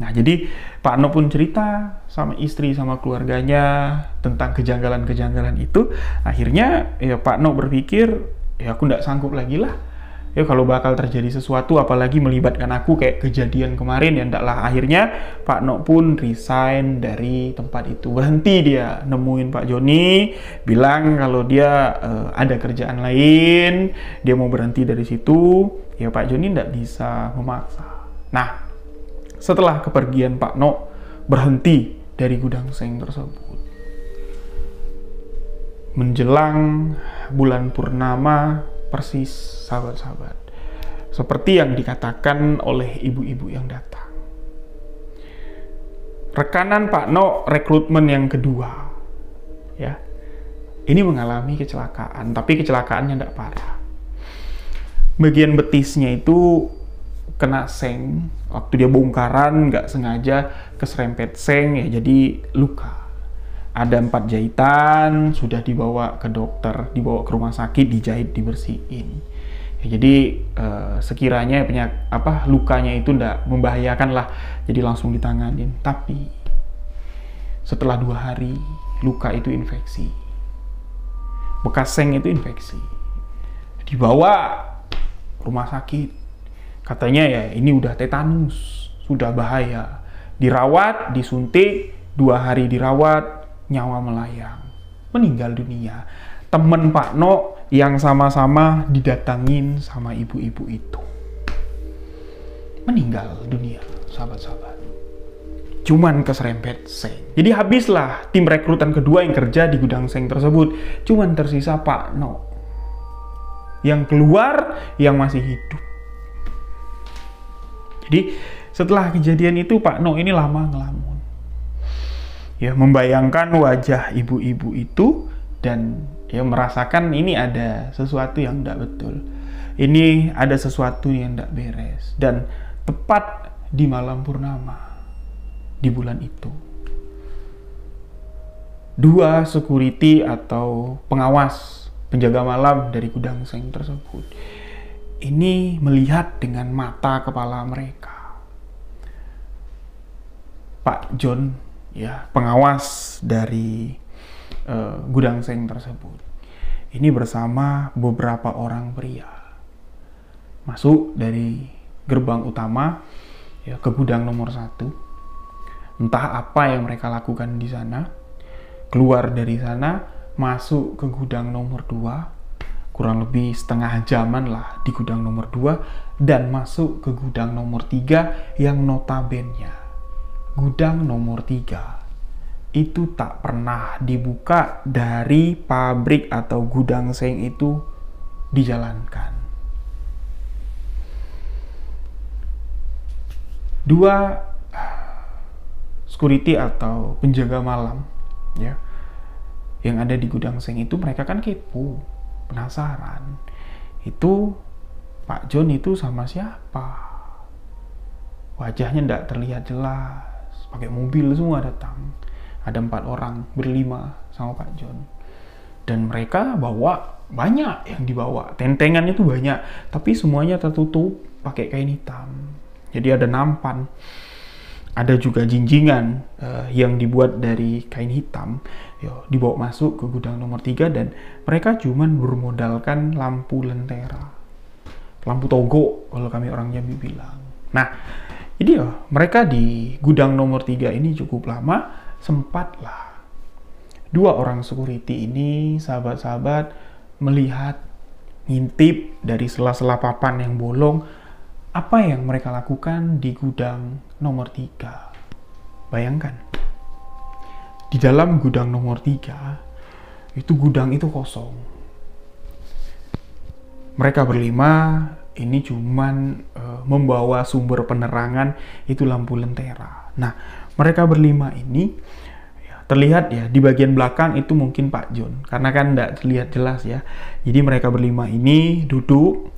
Nah, jadi Pak No pun cerita sama istri, sama keluarganya tentang kejanggalan-kejanggalan itu. Akhirnya Pak No berpikir, aku nggak sanggup lagi lah. Kalau bakal terjadi sesuatu, apalagi melibatkan aku kayak kejadian kemarin, ya ndaklah. Akhirnya Pak No pun resign dari tempat itu. Berhenti dia, nemuin Pak Joni, bilang kalau dia ada kerjaan lain, dia mau berhenti dari situ. Pak Joni ndak bisa memaksa. Nah, setelah kepergian Pak No berhenti dari gudang seng tersebut, menjelang bulan purnama persis, sahabat-sahabat, seperti yang dikatakan oleh ibu-ibu yang datang, rekanan Pak No rekrutmen yang kedua ini mengalami kecelakaan, tapi kecelakaannya tidak parah. Bagian betisnya itu kena seng, waktu dia bongkaran nggak sengaja keserempet seng, jadi luka. Ada 4 jahitan, sudah dibawa ke dokter, dibawa ke rumah sakit, dijahit, dibersihin. Jadi sekiranya lukanya itu ndak membahayakan lah, jadi langsung ditanganin. Tapi setelah 2 hari, luka itu infeksi, bekas seng itu infeksi, dibawa rumah sakit. Katanya ini udah tetanus, sudah bahaya. Dirawat, disuntik, 2 hari dirawat, nyawa melayang, meninggal dunia. Temen Pak No yang sama-sama didatangin sama ibu-ibu itu. meninggal dunia, sahabat-sahabat. Cuman keserempet seng. Jadi habislah tim rekrutan kedua yang kerja di gudang seng tersebut. Cuman tersisa Pak No. Yang keluar, yang masih hidup. Jadi setelah kejadian itu Pak No ini lama ngelamun. Ya, membayangkan wajah ibu-ibu itu dan ya merasakan ini ada sesuatu yang tidak betul. Ini ada sesuatu yang tidak beres. Dan tepat di malam purnama di bulan itu, 2 security atau pengawas penjaga malam dari gudang seng tersebut ini melihat dengan mata kepala mereka. Pak John, ya, pengawas dari gudang seng tersebut, ini bersama beberapa orang pria masuk dari gerbang utama ya ke gudang nomor 1. Entah apa yang mereka lakukan di sana, keluar dari sana, masuk ke gudang nomor 2, kurang lebih setengah jaman lah di gudang nomor 2, dan masuk ke gudang nomor 3 yang notabene gudang nomor 3 itu tak pernah dibuka dari pabrik atau gudang seng itu dijalankan. 2 security atau penjaga malam ya yang ada di gudang seng itu, mereka kan kepo, penasaran. Itu Pak John itu sama siapa? Wajahnya tidak terlihat jelas, pakai mobil semua datang. Ada 4 orang berlima sama Pak John. Dan mereka bawa banyak yang dibawa. Tentengan itu banyak, tapi semuanya tertutup pakai kain hitam. Jadi ada nampan. Ada juga jinjingan yang dibuat dari kain hitam, dibawa masuk ke gudang nomor 3 dan mereka cuman bermodalkan lampu lentera, lampu togo kalau kami orang Jambi bilang. Nah, jadi mereka di gudang nomor 3 ini cukup lama. Sempatlah 2 orang security ini, sahabat-sahabat, melihat, ngintip dari sela-sela papan yang bolong apa yang mereka lakukan di gudang nomor 3. Bayangkan, di dalam gudang nomor 3, itu gudang itu kosong. Mereka berlima, ini cuman membawa sumber penerangan, itu lampu lentera. Nah, mereka berlima ini, terlihat ya, di bagian belakang itu mungkin Pak John, karena kan tidak terlihat jelas ya. Jadi mereka berlima ini duduk,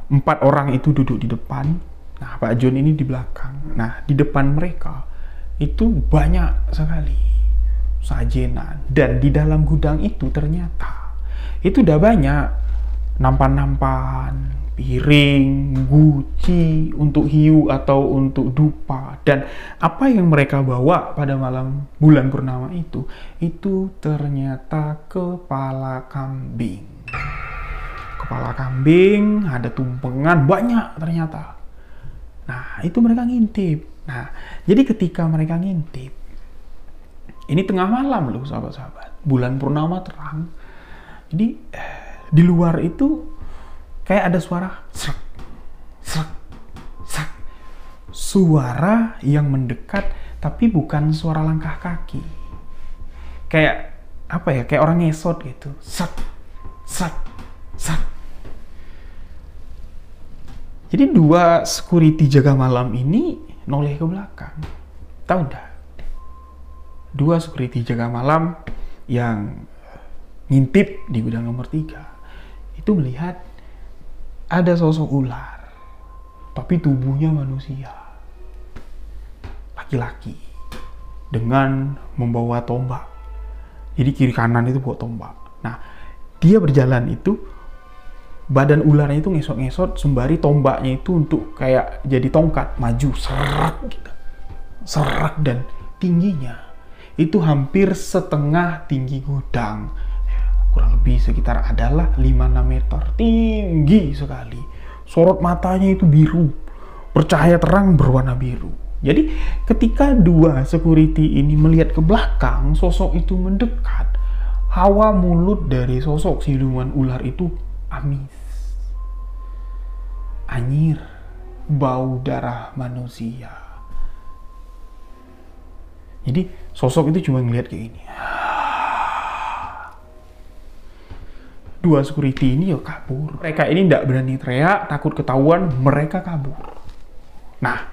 4 orang itu duduk di depan, nah Pak John ini di belakang. Nah, di depan mereka itu banyak sekali sajenan, dan di dalam gudang itu ternyata itu udah banyak nampan-nampan, piring, guci untuk hiu atau untuk dupa. Dan apa yang mereka bawa pada malam bulan purnama itu ternyata kepala kambing. Kepala kambing, ada tumpengan, banyak ternyata. Nah, itu mereka ngintip. Nah, jadi ketika mereka ngintip, ini tengah malam loh sahabat-sahabat, bulan purnama terang. Jadi di luar itu kayak ada suara srek, srek, srek. Suara yang mendekat, tapi bukan suara langkah kaki. Kayak apa ya, kayak orang ngesot gitu. Srek, srek, srek. Jadi 2 security jaga malam ini noleh ke belakang. Tahu dah? 2 security jaga malam yang ngintip di gudang nomor 3 itu melihat ada sosok ular, tapi tubuhnya manusia, laki-laki, dengan membawa tombak. Jadi kiri kanan itu bawa tombak. Nah, dia berjalan itu, badan ularnya itu ngesot-ngesot sembari tombaknya itu untuk kayak jadi tongkat, maju serak gitu. Serak, dan tingginya itu hampir setengah tinggi gudang. Kurang lebih sekitar adalah 5-6 meter. Tinggi sekali. Sorot matanya itu biru. Bercahaya terang berwarna biru. Jadi ketika 2 security ini melihat ke belakang, sosok itu mendekat. Hawa mulut dari sosok siluman ular itu amis, anyir, bau darah manusia. Jadi sosok itu cuma ngeliat kayak gini. Dua security ini ya kabur. Mereka ini tidak berani teriak, takut ketahuan, mereka kabur. Nah,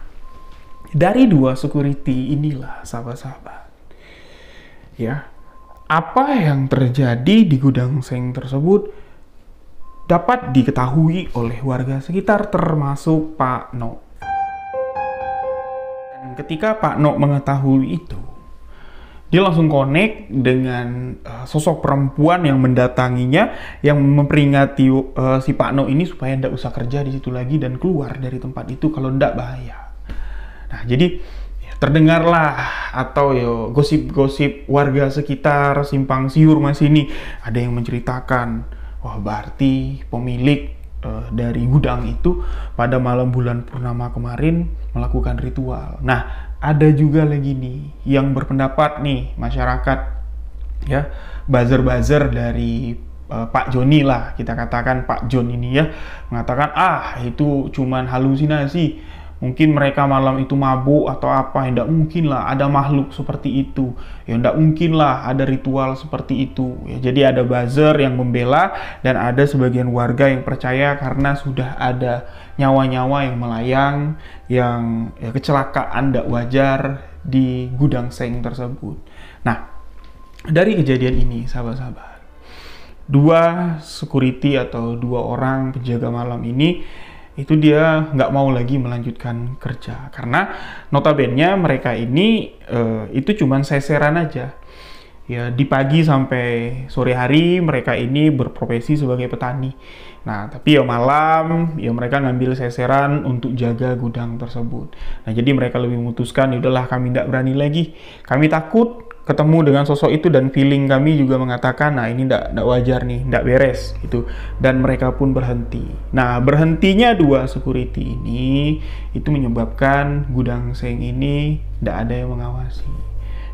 dari dua security inilah, sahabat-sahabat, ya, apa yang terjadi di gudang seng tersebut dapat diketahui oleh warga sekitar, termasuk Pak No. Dan ketika Pak No mengetahui itu, dia langsung connect dengan sosok perempuan yang mendatanginya, yang memperingati si Pak No ini supaya tidak usah kerja di situ lagi dan keluar dari tempat itu kalau tidak bahaya. Nah, jadi ya, terdengarlah atau yo gosip-gosip warga sekitar simpang siur mas ini, ada yang menceritakan, wah berarti pemilik dari gudang itu pada malam bulan purnama kemarin melakukan ritual. Nah, ada juga lagi nih yang berpendapat nih, masyarakat ya, buzzer-buzzer dari Pak Joni lah, kita katakan Pak John ini ya, mengatakan itu cuman halusinasi, mungkin mereka malam itu mabuk atau apa, tidak mungkin lah ada makhluk seperti itu, ya tidak mungkin lah ada ritual seperti itu ya. Jadi ada buzzer yang membela dan ada sebagian warga yang percaya karena sudah ada nyawa-nyawa yang melayang, yang ya, kecelakaan tidak wajar di gudang seng tersebut. Nah, dari kejadian ini sahabat-sahabat, dua security atau dua orang penjaga malam ini itu dia nggak mau lagi melanjutkan kerja karena notabene mereka ini itu cuman seseran aja ya, di pagi sampai sore hari mereka ini berprofesi sebagai petani. Nah, tapi ya malam ya mereka ngambil seseran untuk jaga gudang tersebut. Nah, jadi mereka lebih memutuskan, udahlah kami tidak berani lagi, kami takut ketemu dengan sosok itu, dan feeling kami juga mengatakan, nah ini tidak wajar nih, tidak beres gitu. Dan mereka pun berhenti. Nah, berhentinya dua security ini itu menyebabkan gudang seng ini tidak ada yang mengawasi.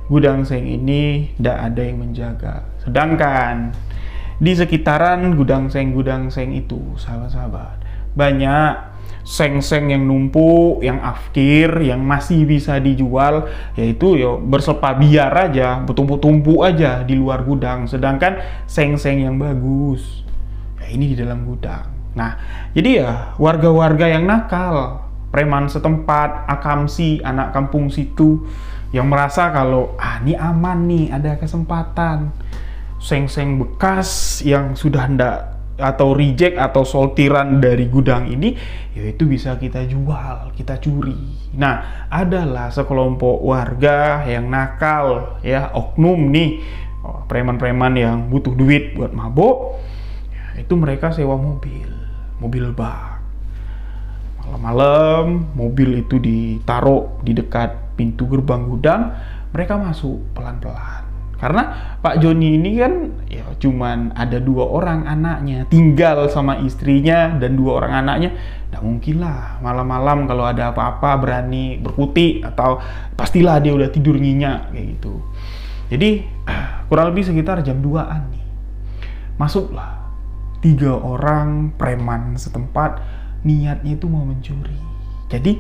Gudang seng ini tidak ada yang menjaga. Sedangkan di sekitaran gudang seng itu, sahabat-sahabat, banyak seng-seng yang numpuk, yang afkir, yang masih bisa dijual, yaitu bersepa biar aja, bertumpuk-tumpuk aja di luar gudang. Sedangkan seng-seng yang bagus, ya ini di dalam gudang. Nah, jadi ya warga-warga yang nakal, preman setempat, akamsi, anak kampung situ, yang merasa kalau ini aman nih, ada kesempatan. Seng-seng bekas yang sudah ndak atau reject atau sortiran dari gudang ini, yaitu bisa kita jual, kita curi. Nah, adalah sekelompok warga yang nakal ya, oknum nih, preman-preman yang butuh duit buat mabok, itu mereka sewa mobil bak. Malam-malam mobil itu ditaruh di dekat pintu gerbang gudang, mereka masuk pelan-pelan. Karena Pak Joni ini kan ya cuman ada 2 orang anaknya, tinggal sama istrinya dan 2 orang anaknya. Nggak mungkin lah malam-malam kalau ada apa-apa berani berkutik, atau pastilah dia udah tidur nyenyak kayak gitu. Jadi kurang lebih sekitar jam 2-an nih, masuklah 3 orang preman setempat, niatnya itu mau mencuri. Jadi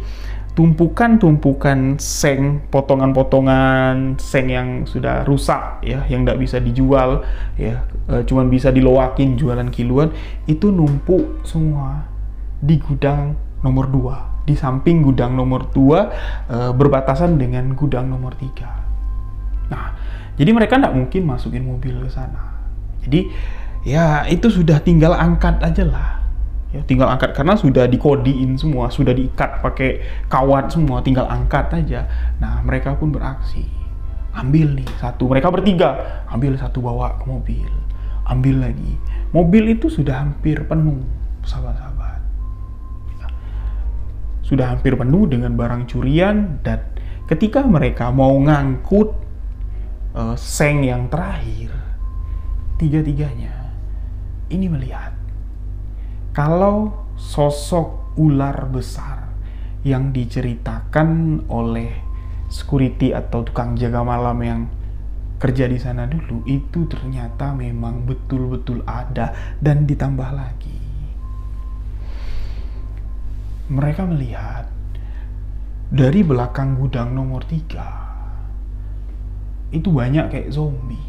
tumpukan-tumpukan seng, potongan-potongan seng yang sudah rusak ya, yang tidak bisa dijual ya, cuman bisa diloakin jualan kiloan, itu numpuk semua di gudang nomor 2, di samping gudang nomor 2 berbatasan dengan gudang nomor 3. Nah, jadi mereka tidak mungkin masukin mobil ke sana. Jadi ya itu sudah tinggal angkat aja lah. Ya, tinggal angkat karena sudah dikodiin semua, sudah diikat pakai kawat semua, tinggal angkat aja. Nah, mereka pun beraksi. Ambil nih satu, mereka bertiga, ambil satu bawa ke mobil. Ambil lagi. Mobil itu sudah hampir penuh, sahabat-sahabat. Sudah hampir penuh dengan barang curian, dan ketika mereka mau ngangkut seng yang terakhir, tiga-tiganya ini melihat kalau sosok ular besar yang diceritakan oleh security atau tukang jaga malam yang kerja di sana dulu, itu ternyata memang betul-betul ada dan ditambah lagi. mereka melihat dari belakang gudang nomor 3 itu banyak kayak zombie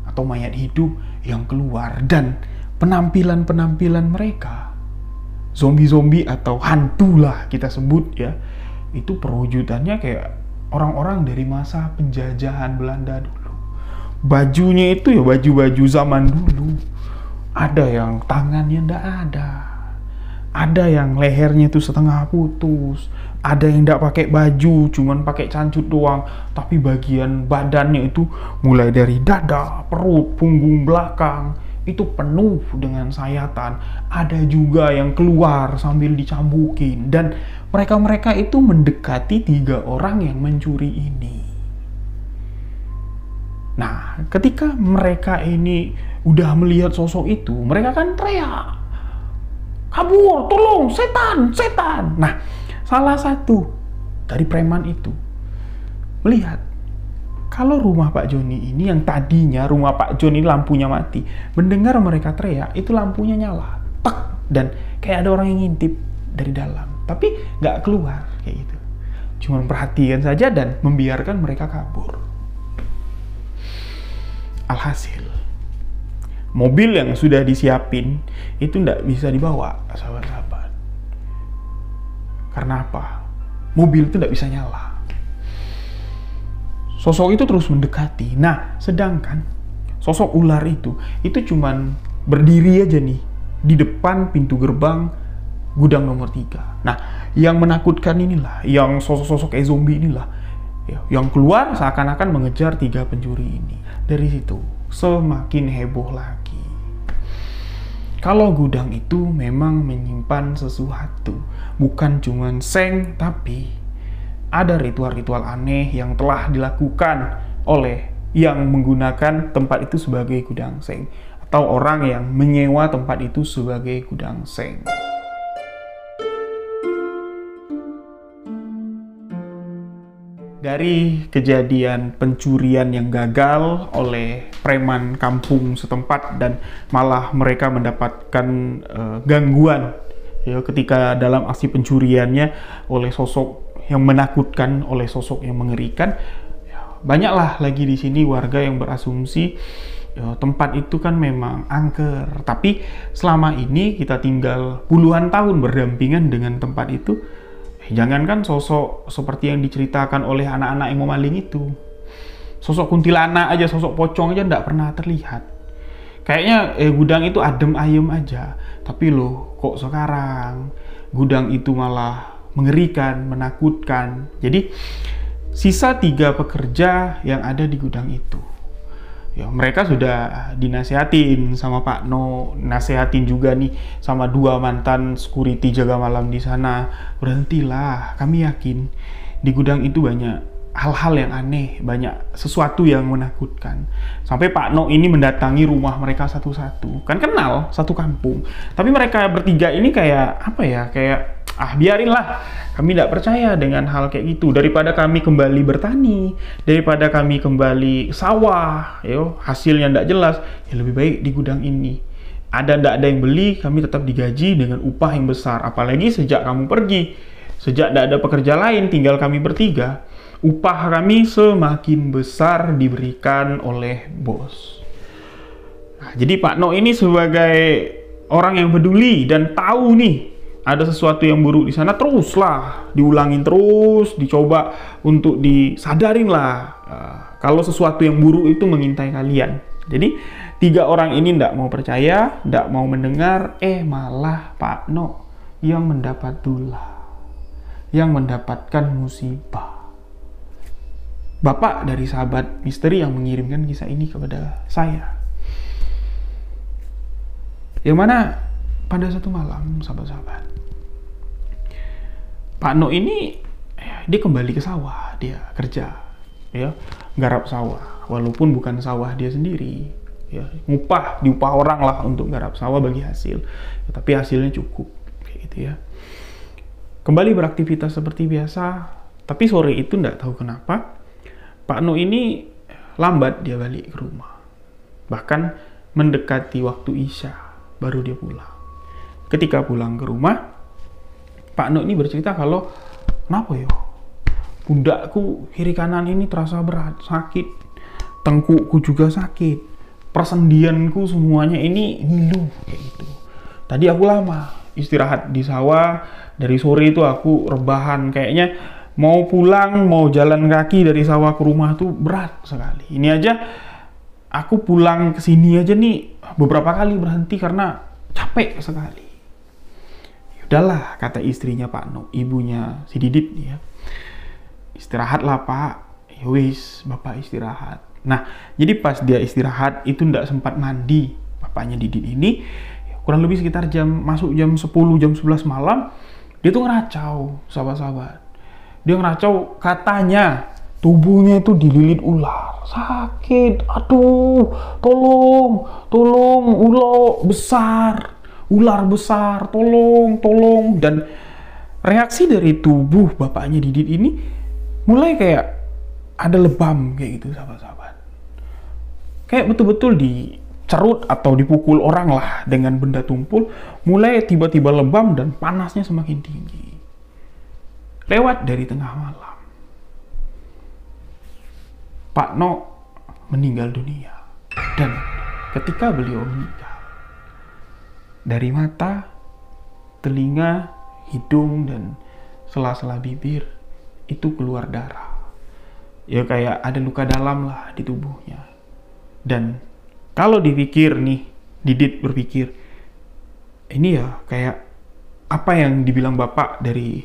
atau mayat hidup yang keluar, dan penampilan mereka zombie-zombie atau hantu lah kita sebut ya, itu perwujudannya kayak orang-orang dari masa penjajahan Belanda dulu. Bajunya itu ya baju-baju zaman dulu. Ada yang tangannya ndak ada yang lehernya itu setengah putus, ada yang ndak pakai baju, cuman pakai cancut doang, tapi bagian badannya itu mulai dari dada, perut, punggung belakang itu penuh dengan sayatan. Ada juga yang keluar sambil dicambukin, dan mereka itu mendekati 3 orang yang mencuri ini. Nah, ketika mereka ini udah melihat sosok itu, mereka kan teriak, kabur, tolong, setan, setan. Nah, salah satu dari preman itu melihat kalau rumah Pak Joni ini, yang tadinya rumah Pak Joni lampunya mati, mendengar mereka teriak, itu lampunya nyala, tek, dan kayak ada orang yang ngintip dari dalam, tapi nggak keluar kayak gitu. Cuma perhatian saja dan membiarkan mereka kabur. Alhasil, mobil yang sudah disiapin itu nggak bisa dibawa, sahabat-sahabat. Karena apa? Mobil itu nggak bisa nyala. Sosok itu terus mendekati. Nah, sedangkan sosok ular itu cuman berdiri aja nih di depan pintu gerbang gudang nomor 3. Nah, yang menakutkan inilah, yang sosok-sosok kayak zombie inilah, yang keluar seakan-akan mengejar 3 pencuri ini. Dari situ semakin heboh lagi. Kalau gudang itu memang menyimpan sesuatu, bukan cuman seng, tapi ada ritual-ritual aneh yang telah dilakukan oleh yang menggunakan tempat itu sebagai gudang seng, atau orang yang menyewa tempat itu sebagai gudang seng. Dari kejadian pencurian yang gagal oleh preman kampung setempat, dan malah mereka mendapatkan gangguan ya, ketika dalam aksi pencuriannya oleh sosok yang menakutkan, oleh sosok yang mengerikan. Banyaklah lagi di sini warga yang berasumsi tempat itu kan memang angker, tapi selama ini kita tinggal puluhan tahun berdampingan dengan tempat itu. Jangankan sosok seperti yang diceritakan oleh anak-anak yang memaling itu, sosok kuntilanak aja, sosok pocong aja nggak pernah terlihat. Kayaknya gudang itu adem ayem aja, tapi loh kok sekarang gudang itu malah mengerikan, menakutkan. Jadi sisa 3 pekerja yang ada di gudang itu, ya mereka sudah dinasihatin sama Pak No, nasihatin juga nih sama 2 mantan security jaga malam di sana. Berhentilah, kami yakin di gudang itu banyak hal-hal yang aneh, banyak sesuatu yang menakutkan. Sampai Pak No ini mendatangi rumah mereka satu-satu, kan kenal satu kampung. Tapi mereka bertiga ini kayak apa ya, kayak biarinlah, kami tidak percaya dengan hal kayak gitu. Daripada kami kembali bertani, daripada kami kembali sawah, yo hasilnya tidak jelas, ya lebih baik di gudang ini. Tidak ada yang beli, kami tetap digaji dengan upah yang besar. Apalagi sejak kamu pergi, sejak tidak ada pekerja lain, tinggal kami bertiga, upah kami semakin besar diberikan oleh bos. Nah, jadi Pak No ini sebagai orang yang peduli dan tahu nih ada sesuatu yang buruk di sana, teruslah diulangin, terus dicoba untuk disadarin lah kalau sesuatu yang buruk itu mengintai kalian. Jadi 3 orang ini tidak mau percaya, tidak mau mendengar, malah Pak No yang mendapat tulah, yang mendapatkan musibah. Bapak dari sahabat misteri yang mengirimkan kisah ini kepada saya, yang mana pada satu malam, sahabat-sahabat, Pak No ini dia kembali ke sawah, dia kerja, ya, garap sawah, walaupun bukan sawah dia sendiri, ya, diupah orang lah untuk garap sawah bagi hasil, ya, tapi hasilnya cukup, kayak gitu ya. Kembali beraktivitas seperti biasa, tapi sore itu nggak tahu kenapa Pak No ini lambat dia balik ke rumah, bahkan mendekati waktu Isya baru dia pulang. Ketika pulang ke rumah, Pak No ini bercerita kalau, kenapa ya? Pundakku kiri kanan ini terasa berat, sakit. Tengkukku juga sakit. Persendianku semuanya ini ngilu kayak gitu. Tadi aku lama istirahat di sawah, dari sore itu aku rebahan, kayaknya mau pulang, mau jalan kaki dari sawah ke rumah tuh berat sekali. Ini aja aku pulang ke sini aja nih beberapa kali berhenti karena capek sekali. Udahlah, kata istrinya Pak No, ibunya si Didit ya. Istirahatlah Pak. Ya wis, Bapak istirahat. Nah, jadi pas dia istirahat itu ndak sempat mandi. Bapaknya Didit ini kurang lebih sekitar masuk jam 10, jam 11 malam, dia tuh ngeracau, sahabat-sahabat. Dia ngeracau, katanya tubuhnya itu dililit ular. Sakit, aduh, tolong, ular besar, tolong. Dan reaksi dari tubuh bapaknya Didit ini mulai kayak ada lebam kayak gitu, sahabat-sahabat. Kayak betul-betul dicerut atau dipukul orang lah dengan benda tumpul, mulai tiba-tiba lebam dan panasnya semakin tinggi. Lewat dari tengah malam, Pak No meninggal dunia. Dan ketika beliau meninggal, dari mata, telinga, hidung, dan sela-sela bibir itu keluar darah. Ya kayak ada luka dalam lah di tubuhnya. Dan kalau dipikir nih, Didit berpikir, ini ya kayak apa yang dibilang bapak dari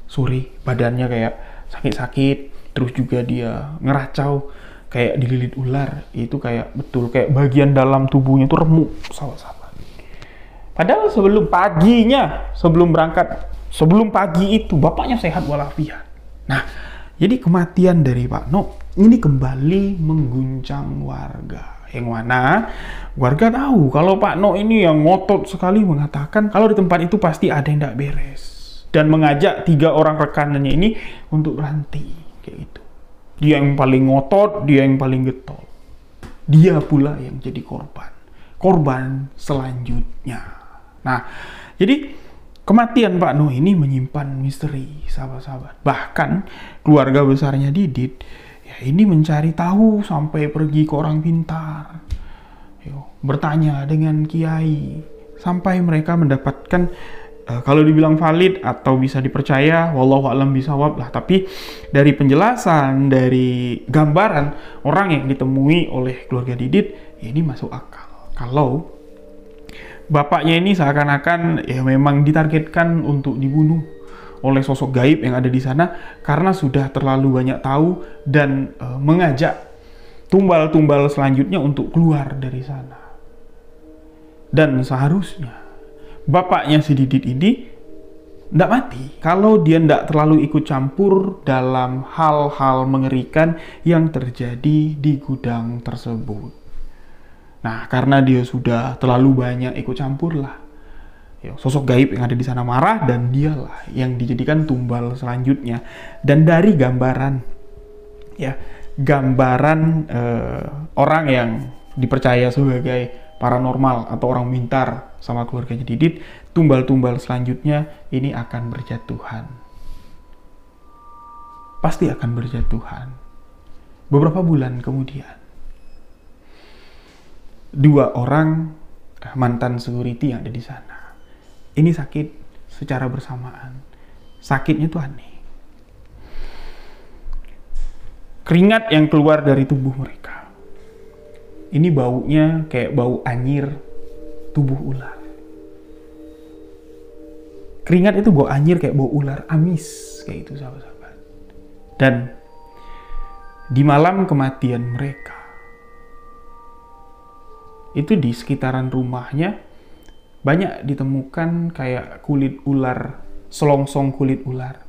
sore, badannya kayak sakit-sakit, terus juga dia ngeracau, kayak dililit ular, itu kayak betul, kayak bagian dalam tubuhnya itu remuk, sahabat-sahabat. Padahal sebelum berangkat, sebelum pagi itu, bapaknya sehat walafiat. Nah, jadi kematian dari Pak No ini kembali mengguncang warga. Yang mana warga tahu kalau Pak No ini yang ngotot sekali mengatakan kalau di tempat itu pasti ada yang tidak beres. Dan mengajak 3 orang rekanannya ini untuk berhenti. Kayak gitu. Dia yang paling ngotot, dia yang paling getol. Dia pula yang jadi korban. Korban selanjutnya. Nah, jadi kematian Pak No ini menyimpan misteri, sahabat-sahabat. Bahkan keluarga besarnya Didit ya ini mencari tahu sampai pergi ke orang pintar, bertanya dengan kiai, sampai mereka mendapatkan kalau dibilang valid atau bisa dipercaya, wallahu a'lam bishawab lah. Tapi dari penjelasan, dari gambaran orang yang ditemui oleh keluarga Didit, ya ini masuk akal. Kalau bapaknya ini seakan-akan ya memang ditargetkan untuk dibunuh oleh sosok gaib yang ada di sana karena sudah terlalu banyak tahu dan mengajak tumbal-tumbal selanjutnya untuk keluar dari sana. Dan seharusnya bapaknya si Didit ini tidak mati kalau dia tidak terlalu ikut campur dalam hal-hal mengerikan yang terjadi di gudang tersebut. Nah, karena dia sudah terlalu banyak ikut campur lah, sosok gaib yang ada di sana marah dan dialah yang dijadikan tumbal selanjutnya. Dan dari gambaran orang yang dipercaya sebagai paranormal atau orang pintar sama keluarganya Didit, tumbal-tumbal selanjutnya ini akan berjatuhan. Pasti akan berjatuhan. Beberapa bulan kemudian, 2 orang mantan security yang ada di sana ini sakit secara bersamaan. Sakitnya tuh aneh. Keringat yang keluar dari tubuh mereka ini baunya kayak bau anyir tubuh ular. Keringat itu bau anyir kayak bau ular, amis kayak itu, sahabat-sahabat. Dan di malam kematian mereka itu di sekitaran rumahnya banyak ditemukan kayak kulit ular, selongsong kulit ular.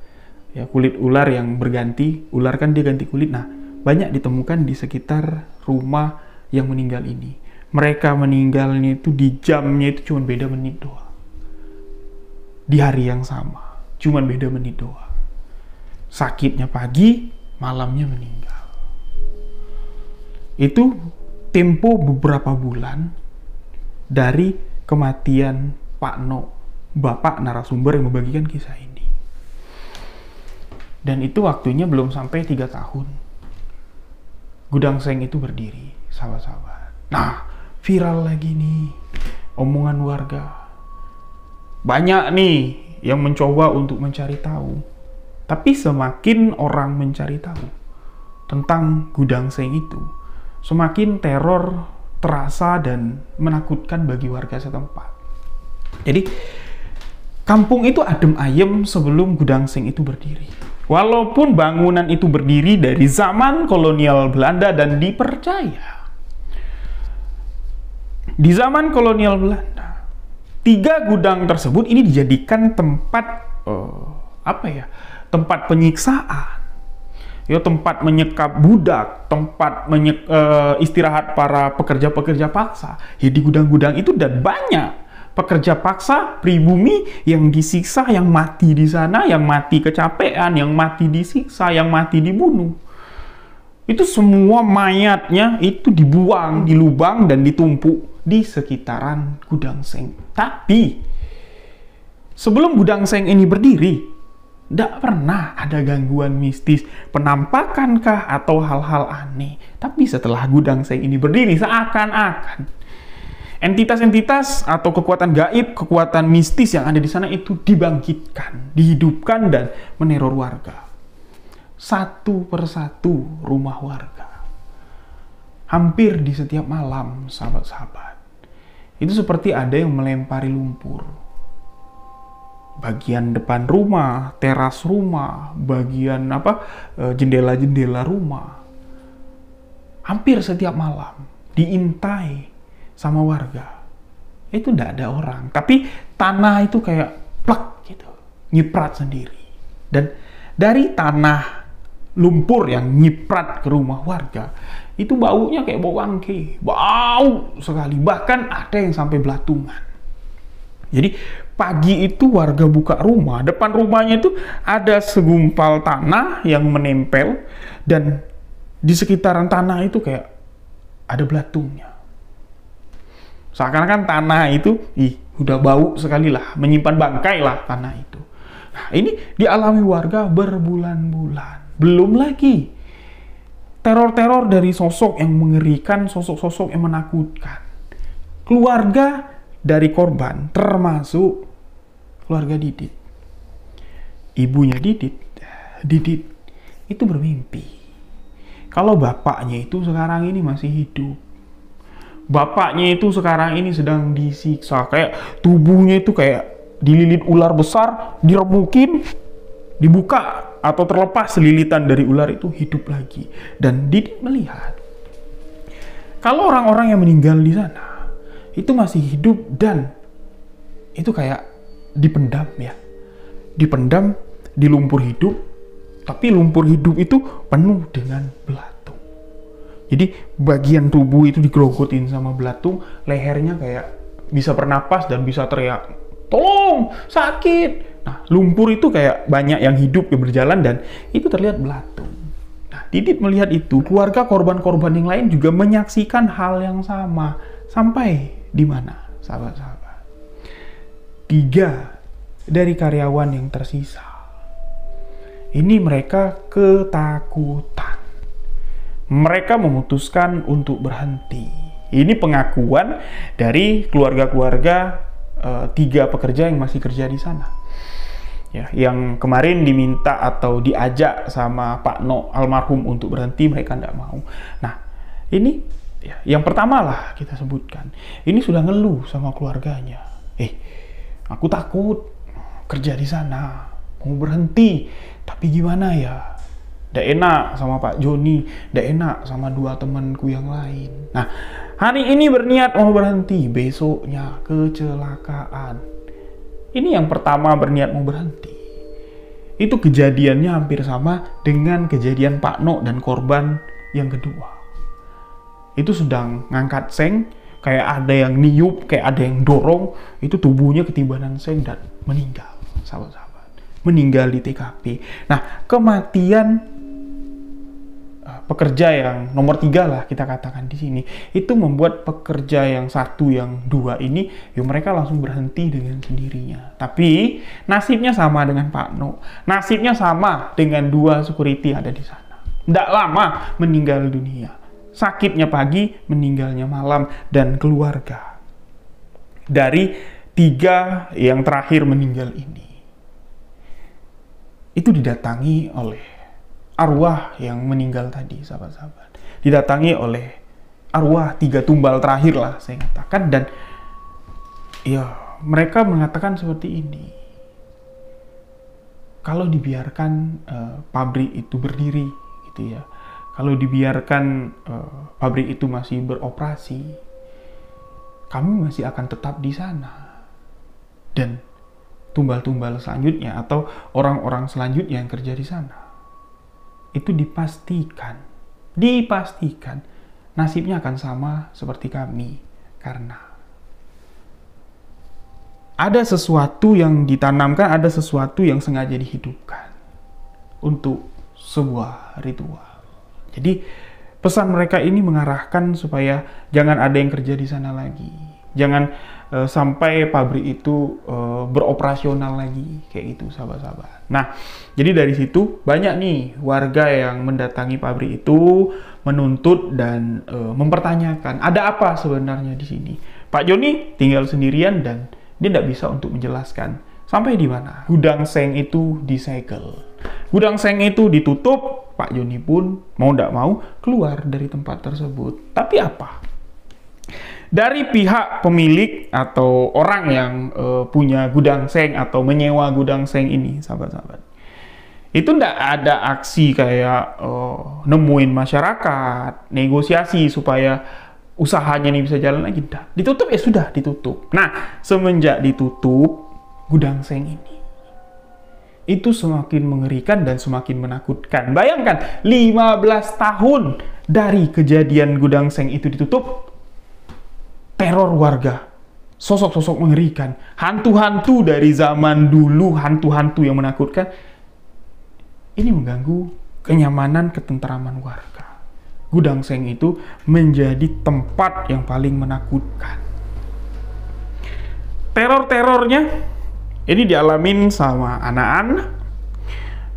Ya, kulit ular yang berganti, ular kan dia ganti kulit. Nah, banyak ditemukan di sekitar rumah yang meninggal ini. Mereka meninggalnya itu di jamnya itu cuma beda menit doang. Di hari yang sama, cuma beda menit doang. Sakitnya pagi, malamnya meninggal. Itu tempo beberapa bulan dari kematian Pak No, bapak narasumber yang membagikan kisah ini. Dan itu waktunya belum sampai 3 tahun. Gudang seng itu berdiri, sahabat-sahabat. Nah, viral lagi nih omongan warga. Banyak nih yang mencoba untuk mencari tahu. Tapi semakin orang mencari tahu tentang gudang seng itu, semakin teror terasa dan menakutkan bagi warga setempat. Jadi, kampung itu adem ayem sebelum gudang seng itu berdiri. Walaupun bangunan itu berdiri dari zaman kolonial Belanda dan dipercaya di zaman kolonial Belanda, 3 gudang tersebut ini dijadikan tempat tempat penyiksaan, ya, tempat menyekap budak, tempat istirahat para pekerja-pekerja paksa. Ya, di gudang-gudang itu dan banyak pekerja paksa pribumi yang disiksa, yang mati di sana, yang mati kecapean, yang mati disiksa, yang mati dibunuh. Itu semua mayatnya itu dibuang di lubang dan ditumpuk di sekitaran gudang seng. Tapi sebelum gudang seng ini berdiri, tidak pernah ada gangguan mistis, penampakankah atau hal-hal aneh. Tapi setelah gudang seng ini berdiri, seakan-akan entitas-entitas atau kekuatan gaib, kekuatan mistis yang ada di sana itu dibangkitkan, dihidupkan dan meneror warga. Satu persatu rumah warga. Hampir di setiap malam, sahabat-sahabat. Itu seperti ada yang melempari lumpur. Bagian depan rumah, teras rumah, bagian jendela-jendela rumah. Hampir setiap malam diintai sama warga. Itu tidak ada orang, tapi tanah itu kayak plek gitu, nyiprat sendiri. Dan dari tanah lumpur yang nyiprat ke rumah warga, itu baunya kayak bau wangke, bau sekali. Bahkan ada yang sampai belatungan. Jadi pagi itu warga buka rumah, depan rumahnya itu ada segumpal tanah yang menempel dan di sekitaran tanah itu kayak ada belatungnya. Seakan-akan tanah itu, udah bau sekali lah, menyimpan bangkai lah tanah itu. Nah, ini dialami warga berbulan-bulan. Belum lagi teror-teror dari sosok yang mengerikan, sosok-sosok yang menakutkan. Keluarga dari korban, termasuk keluarga Didit. Ibunya Didit itu bermimpi kalau bapaknya itu sekarang ini masih hidup. Bapaknya itu sekarang ini sedang disiksa, kayak tubuhnya itu kayak dililit ular besar, diremukin, dibuka atau terlepas lilitan dari ular itu hidup lagi. Dan Didit melihat kalau orang-orang yang meninggal di sana itu masih hidup dan itu kayak dipendam ya. Dipendam di lumpur hidup, tapi lumpur hidup itu penuh dengan belatung. Jadi bagian tubuh itu digerogotin sama belatung, lehernya kayak bisa bernapas dan bisa teriak, "Tolong, sakit!" Nah, lumpur itu kayak banyak yang hidup yang berjalan dan itu terlihat belatung. Nah, Didit melihat itu, keluarga korban-korban yang lain juga menyaksikan hal yang sama. Sampai di mana, sahabat-sahabat? 3 dari karyawan yang tersisa. Ini mereka ketakutan. Mereka memutuskan untuk berhenti. Ini pengakuan dari keluarga-keluarga 3 pekerja yang masih kerja di sana. Ya, yang kemarin diminta atau diajak sama Pak No almarhum untuk berhenti, mereka tidak mau. Nah, ini ya, yang pertama lah kita sebutkan. Ini sudah ngeluh sama keluarganya. Aku takut kerja di sana, mau berhenti, tapi gimana ya? Nggak enak sama Pak Joni, nggak enak sama 2 temanku yang lain. Nah, hari ini berniat mau berhenti, besoknya kecelakaan. Ini yang pertama berniat mau berhenti. Itu kejadiannya hampir sama dengan kejadian Pak No dan korban yang kedua. Itu sedang ngangkat seng, kayak ada yang niup, kayak ada yang dorong, itu tubuhnya ketimbanan seng dan meninggal, sahabat-sahabat. Meninggal di TKP. Nah, kematian pekerja yang nomor 3 lah kita katakan di sini, itu membuat pekerja yang 1, yang 2 ini, ya mereka langsung berhenti dengan sendirinya. Tapi nasibnya sama dengan Pak No, nasibnya sama dengan 2 security ada di sana. Tidak lama meninggal dunia, sakitnya pagi, meninggalnya malam, dan keluarga dari 3 yang terakhir meninggal ini itu didatangi oleh arwah yang meninggal tadi, sahabat-sahabat. Didatangi oleh arwah 3 tumbal terakhir lah saya katakan, dan ya mereka mengatakan seperti ini. Kalau dibiarkan pabrik itu berdiri gitu ya, kalau dibiarkan pabrik itu masih beroperasi, kami masih akan tetap di sana. Dan tumbal-tumbal selanjutnya atau orang-orang selanjutnya yang kerja di sana, itu dipastikan nasibnya akan sama seperti kami, karena ada sesuatu yang ditanamkan, ada sesuatu yang sengaja dihidupkan untuk sebuah ritual. Jadi pesan mereka ini mengarahkan supaya jangan ada yang kerja di sana lagi, jangan sampai pabrik itu beroperasional lagi, kayak itu sahabat-sahabat. Nah, jadi dari situ banyak nih warga yang mendatangi pabrik itu menuntut dan mempertanyakan ada apa sebenarnya di sini. Pak Joni tinggal sendirian dan dia tidak bisa untuk menjelaskan sampai di mana gudang seng itu disegel, gudang seng itu ditutup. Pak Joni pun mau tidak mau keluar dari tempat tersebut. Tapi apa? Dari pihak pemilik atau orang yang punya gudang seng atau menyewa gudang seng ini, sahabat-sahabat, itu tidak ada aksi kayak nemuin masyarakat, negosiasi supaya usahanya ini bisa jalan lagi. Tidak. Ditutup ya sudah ditutup. Nah, semenjak ditutup gudang seng ini, itu semakin mengerikan dan semakin menakutkan. Bayangkan, 15 tahun dari kejadian gudang seng itu ditutup, teror warga, sosok-sosok mengerikan, hantu-hantu dari zaman dulu, hantu-hantu yang menakutkan, ini mengganggu kenyamanan, ketentraman warga. Gudang seng itu menjadi tempat yang paling menakutkan. Teror-terornya ini dialamin sama anak-anak,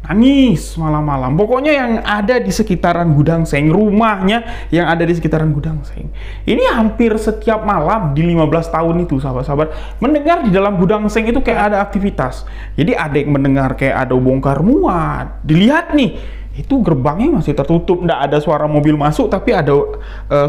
nangis malam-malam. Pokoknya yang ada di sekitaran gudang seng, rumahnya yang ada di sekitaran gudang seng, ini hampir setiap malam di 15 tahun itu, sahabat-sahabat, mendengar di dalam gudang seng itu kayak ada aktivitas. Jadi ada yang mendengar kayak ada bongkar muat. Dilihat nih, itu gerbangnya masih tertutup, nggak ada suara mobil masuk, tapi ada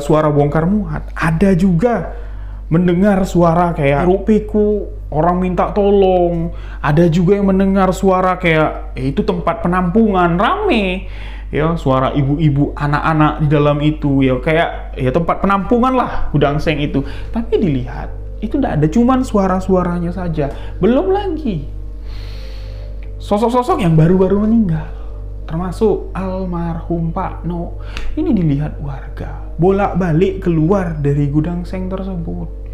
suara bongkar muat. Ada juga mendengar suara kayak rupiku, orang minta tolong. Ada juga yang mendengar suara kayak itu tempat penampungan rame, ya, suara ibu-ibu, anak-anak di dalam itu, ya kayak ya tempat penampungan lah gudang seng itu. Tapi dilihat itu tidak ada, cuman suara-suaranya saja. Belum lagi sosok-sosok yang baru-baru meninggal, termasuk almarhum Pak No. Ini dilihat warga bolak-balik keluar dari gudang seng tersebut.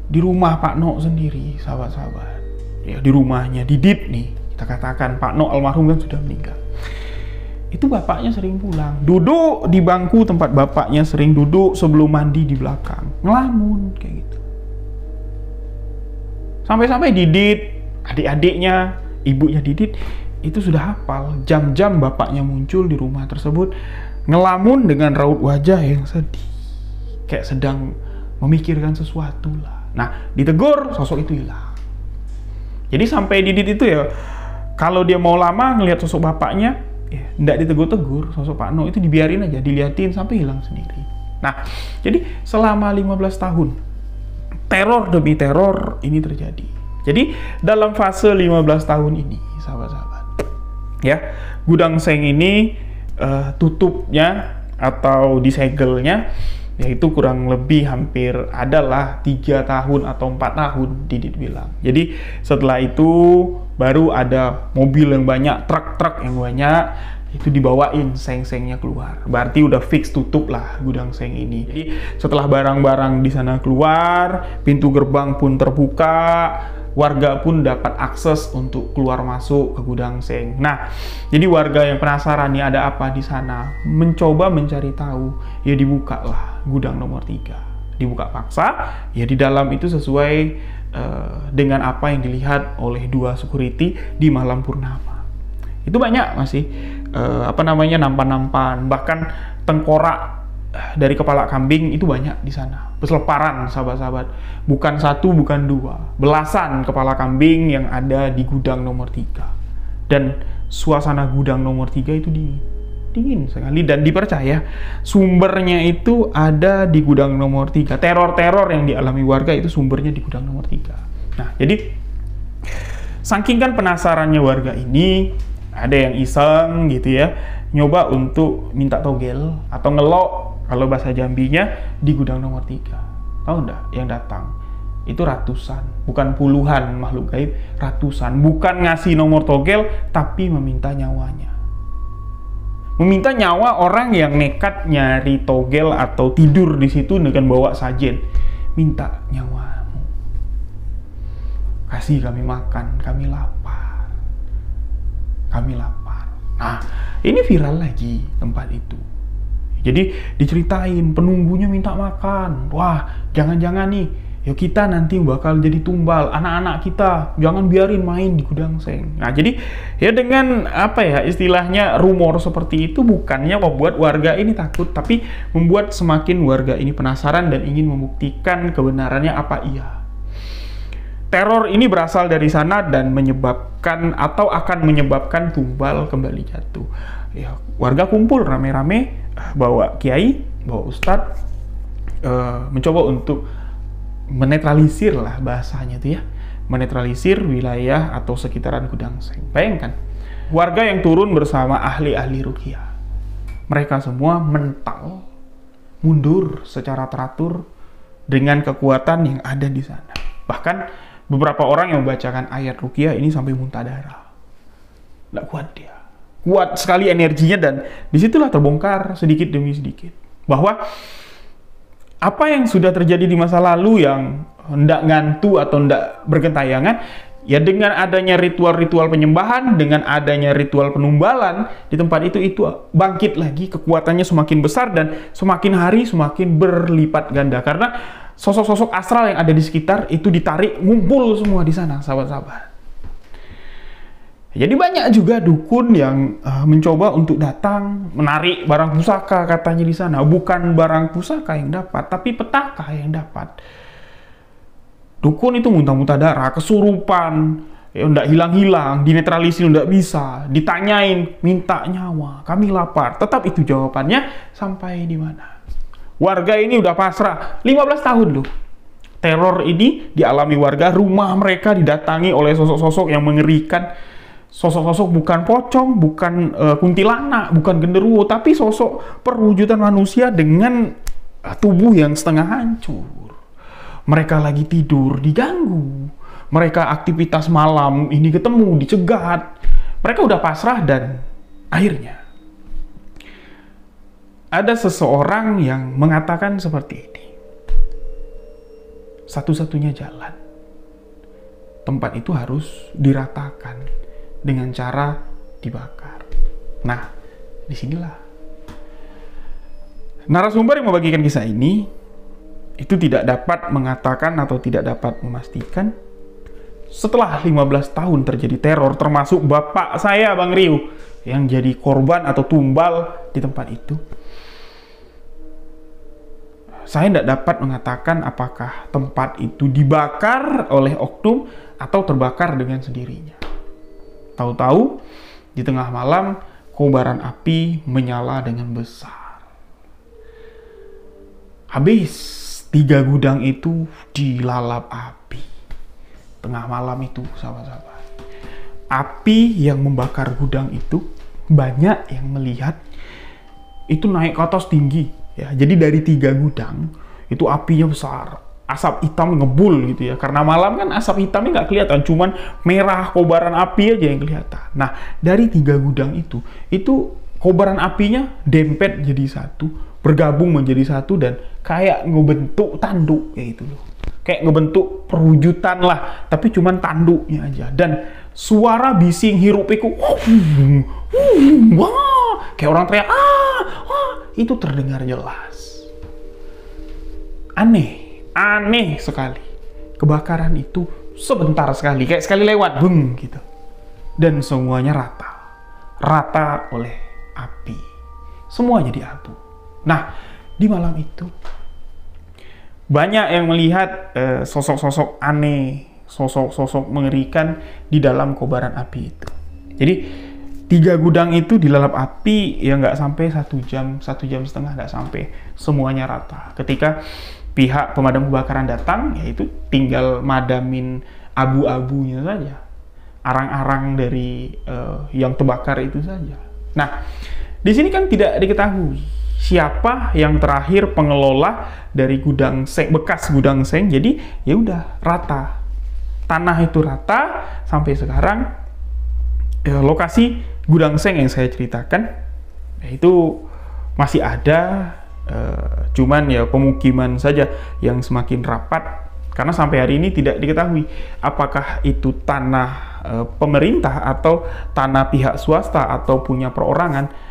Di rumah Pak No sendiri, sahabat-sahabat, ya, di rumahnya Didit nih, kita katakan Pak No almarhum kan sudah meninggal. Itu bapaknya sering pulang, duduk di bangku tempat bapaknya sering duduk sebelum mandi di belakang, ngelamun kayak gitu. Sampai-sampai Didit, adik-adiknya, ibunya Didit itu sudah hafal jam-jam bapaknya muncul di rumah tersebut, ngelamun dengan raut wajah yang sedih, kayak sedang memikirkan sesuatu lah. Nah, ditegur, sosok itu hilang. Jadi sampai Didit itu ya, kalau dia mau lama ngelihat sosok bapaknya, ya nggak ditegur-tegur, sosok Pak No itu dibiarin aja, diliatin sampai hilang sendiri. Nah, jadi selama 15 tahun, teror demi teror ini terjadi. Jadi dalam fase 15 tahun ini, sahabat-sahabat, ya, gudang seng ini tutupnya atau disegelnya yaitu kurang lebih hampir adalah 3 tahun atau 4 tahun, Didit bilang. Jadi setelah itu baru ada mobil yang banyak, truk-truk yang banyak itu dibawain seng-sengnya keluar. Berarti udah fix tutup lah gudang seng ini. Jadi setelah barang-barang di sana keluar, pintu gerbang pun terbuka, warga pun dapat akses untuk keluar masuk ke gudang seng. Nah, jadi warga yang penasaran nih ada apa di sana, mencoba mencari tahu, ya dibuka lah gudang nomor 3. Dibuka paksa, ya di dalam itu sesuai dengan apa yang dilihat oleh 2 security di malam purnama. Itu banyak masih nampan-nampan, bahkan tengkorak dari kepala kambing itu banyak di sana. Berseleparan, sahabat-sahabat. Bukan 1, bukan 2. Belasan kepala kambing yang ada di gudang nomor 3. Dan suasana gudang nomor 3 itu dingin sekali. Dan dipercaya sumbernya itu ada di gudang nomor 3. Teror-teror yang dialami warga itu sumbernya di gudang nomor 3. Nah, jadi saking kan penasarannya warga ini, ada yang iseng gitu ya, nyoba untuk minta togel atau ngelok kalau bahasa Jambinya di gudang nomor 3. Tahu enggak yang datang? Itu ratusan, bukan puluhan makhluk gaib, ratusan. Bukan ngasih nomor togel, tapi meminta nyawanya. Meminta nyawa orang yang nekat nyari togel atau tidur di situ dengan bawa sajen. Minta nyawamu. Kasih kami makan, kami lapar. Kami lapar. Nah, ini viral lagi tempat itu. Jadi diceritain penunggunya minta makan. Wah, jangan-jangan nih, yuk kita nanti bakal jadi tumbal anak-anak kita. Jangan biarin main di gudang seng. Nah, jadi ya dengan istilahnya rumor seperti itu bukannya membuat warga ini takut, tapi membuat semakin warga ini penasaran dan ingin membuktikan kebenarannya apa iya. Teror ini berasal dari sana dan menyebabkan atau akan menyebabkan tumbal kembali jatuh. Ya, warga kumpul rame-rame, bawa kiai, bawa ustadz, mencoba untuk menetralisir lah bahasanya itu ya, menetralisir wilayah atau sekitaran gudang seng. Bayangkan, warga yang turun bersama ahli-ahli ruqyah. Mereka semua mental, mundur secara teratur dengan kekuatan yang ada di sana. Bahkan beberapa orang yang membacakan ayat ruqyah ini sampai muntah darah. Nggak kuat dia. Kuat sekali energinya dan disitulah terbongkar sedikit demi sedikit. Bahwa apa yang sudah terjadi di masa lalu yang hendak ngantu atau hendak bergentayangan, ya dengan adanya ritual-ritual penyembahan, dengan adanya ritual penumbalan di tempat itu bangkit lagi, kekuatannya semakin besar dan semakin hari semakin berlipat ganda. Karena sosok-sosok astral yang ada di sekitar itu ditarik, ngumpul semua di sana, sahabat-sahabat. Jadi banyak juga dukun yang mencoba untuk datang, menarik barang pusaka katanya di sana. Bukan barang pusaka yang dapat, tapi petaka yang dapat. Dukun itu muntah-muntah darah, kesurupan, ya ndak hilang-hilang, dinetralisir ndak bisa, ditanyain, minta nyawa, kami lapar. Tetap itu jawabannya, sampai di mana? Warga ini udah pasrah, 15 tahun loh. Teror ini dialami warga, rumah mereka didatangi oleh sosok-sosok yang mengerikan. Sosok-sosok bukan pocong, bukan kuntilanak, bukan genderuwo, tapi sosok perwujudan manusia dengan tubuh yang setengah hancur. Mereka lagi tidur, diganggu. Mereka aktivitas malam ini ketemu, dicegat. Mereka udah pasrah dan akhirnya ada seseorang yang mengatakan seperti ini. Satu-satunya jalan. Tempat itu harus diratakan dengan cara dibakar. Nah, disinilah narasumber yang membagikan kisah ini itu tidak dapat mengatakan atau tidak dapat memastikan setelah 15 tahun terjadi teror, termasuk bapak saya, Bang Riu, yang jadi korban atau tumbal di tempat itu. Saya tidak dapat mengatakan apakah tempat itu dibakar oleh oknum atau terbakar dengan sendirinya. Tahu-tahu di tengah malam kobaran api menyala dengan besar. Habis 3 gudang itu dilalap api. Tengah malam itu, sahabat-sahabat. Api yang membakar gudang itu banyak yang melihat itu naik ke atas tinggi. Ya, jadi dari 3 gudang itu apinya besar. Asap hitam ngebul gitu ya, karena malam kan asap hitamnya nggak kelihatan, cuman merah kobaran api aja yang kelihatan. Nah, dari 3 gudang itu kobaran apinya dempet jadi satu, bergabung menjadi satu, dan kayak ngebentuk tanduk kayak gitu loh. Kayak ngebentuk perwujudan lah, tapi cuman tanduknya aja. Dan suara bising hirup pikuk, wah, kayak orang teriak, itu terdengar jelas. Aneh sekali. Kebakaran itu sebentar sekali, kayak sekali lewat, beng gitu. Dan semuanya rata oleh api. Semua jadi abu. Nah, di malam itu banyak yang melihat sosok-sosok aneh, sosok-sosok mengerikan di dalam kobaran api itu. Jadi 3 gudang itu dilalap api ya nggak sampai 1 jam, 1,5 jam nggak sampai, semuanya rata. Ketika pihak pemadam kebakaran datang, yaitu tinggal madamin abu-abunya saja, arang-arang dari yang terbakar itu saja. Nah, di sini kan tidak diketahui siapa yang terakhir pengelola dari gudang seng, bekas gudang seng. Jadi ya udah rata, tanah itu rata sampai sekarang. Lokasi gudang seng yang saya ceritakan itu masih ada, cuman ya pemukiman saja yang semakin rapat, karena sampai hari ini tidak diketahui apakah itu tanah pemerintah atau tanah pihak swasta atau punya perorangan.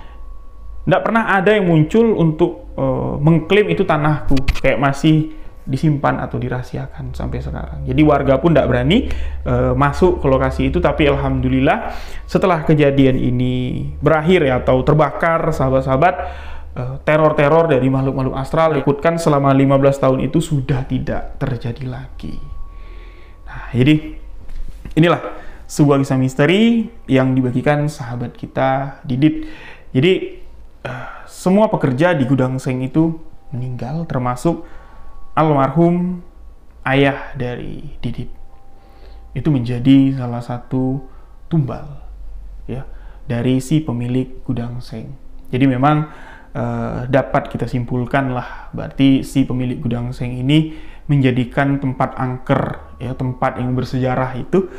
Tidak pernah ada yang muncul untuk mengklaim itu tanahku, kayak masih disimpan atau dirahasiakan sampai sekarang. Jadi warga pun tidak berani masuk ke lokasi itu. Tapi alhamdulillah setelah kejadian ini berakhir ya, atau terbakar, sahabat-sahabat, teror-teror dari makhluk-makhluk astral ikutkan selama 15 tahun itu sudah tidak terjadi lagi. Nah, jadi inilah sebuah kisah misteri yang dibagikan sahabat kita Didit. Jadi semua pekerja di gudang seng itu meninggal, termasuk almarhum ayah dari Didit. Itu menjadi salah satu tumbal ya dari si pemilik gudang seng. Jadi memang dapat kita simpulkan lah, berarti si pemilik gudang seng ini menjadikan tempat angker ya, tempat yang bersejarah itu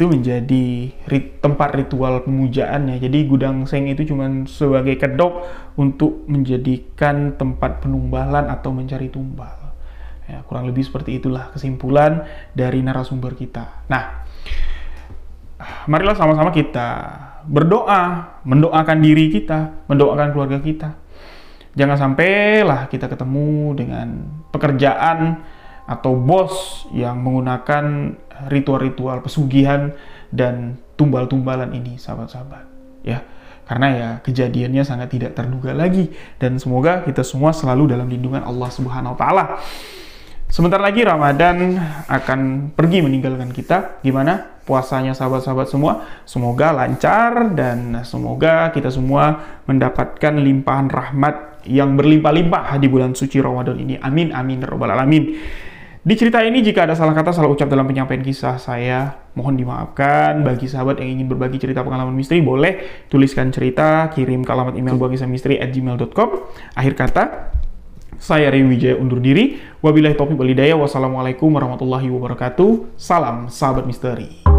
menjadi tempat ritual pemujaannya. Jadi gudang seng itu cuma sebagai kedok untuk menjadikan tempat penumbalan atau mencari tumbal. Ya, kurang lebih seperti itulah kesimpulan dari narasumber kita. Nah, marilah sama-sama kita berdoa, mendoakan diri kita, mendoakan keluarga kita. Jangan sampailah kita ketemu dengan pekerjaan atau bos yang menggunakan ritual-ritual pesugihan dan tumbal-tumbalan ini, sahabat-sahabat. Ya, karena ya kejadiannya sangat tidak terduga lagi, dan semoga kita semua selalu dalam lindungan Allah Subhanahu wa taala. Sebentar lagi Ramadan akan pergi meninggalkan kita. Gimana puasanya sahabat-sahabat semua? Semoga lancar dan semoga kita semua mendapatkan limpahan rahmat yang berlimpah-limpah di bulan suci Ramadan ini. Amin, amin, rabbal alamin. Di cerita ini jika ada salah kata, salah ucap dalam penyampaian kisah saya, mohon dimaafkan. Bagi sahabat yang ingin berbagi cerita pengalaman misteri, boleh tuliskan cerita, kirim ke alamat email buahkisahmisteri@gmail.com. Akhir kata, saya Rewi Wijaya undur diri. Wabillahi taufiq wal hidayah. Wassalamualaikum warahmatullahi wabarakatuh. Salam sahabat misteri.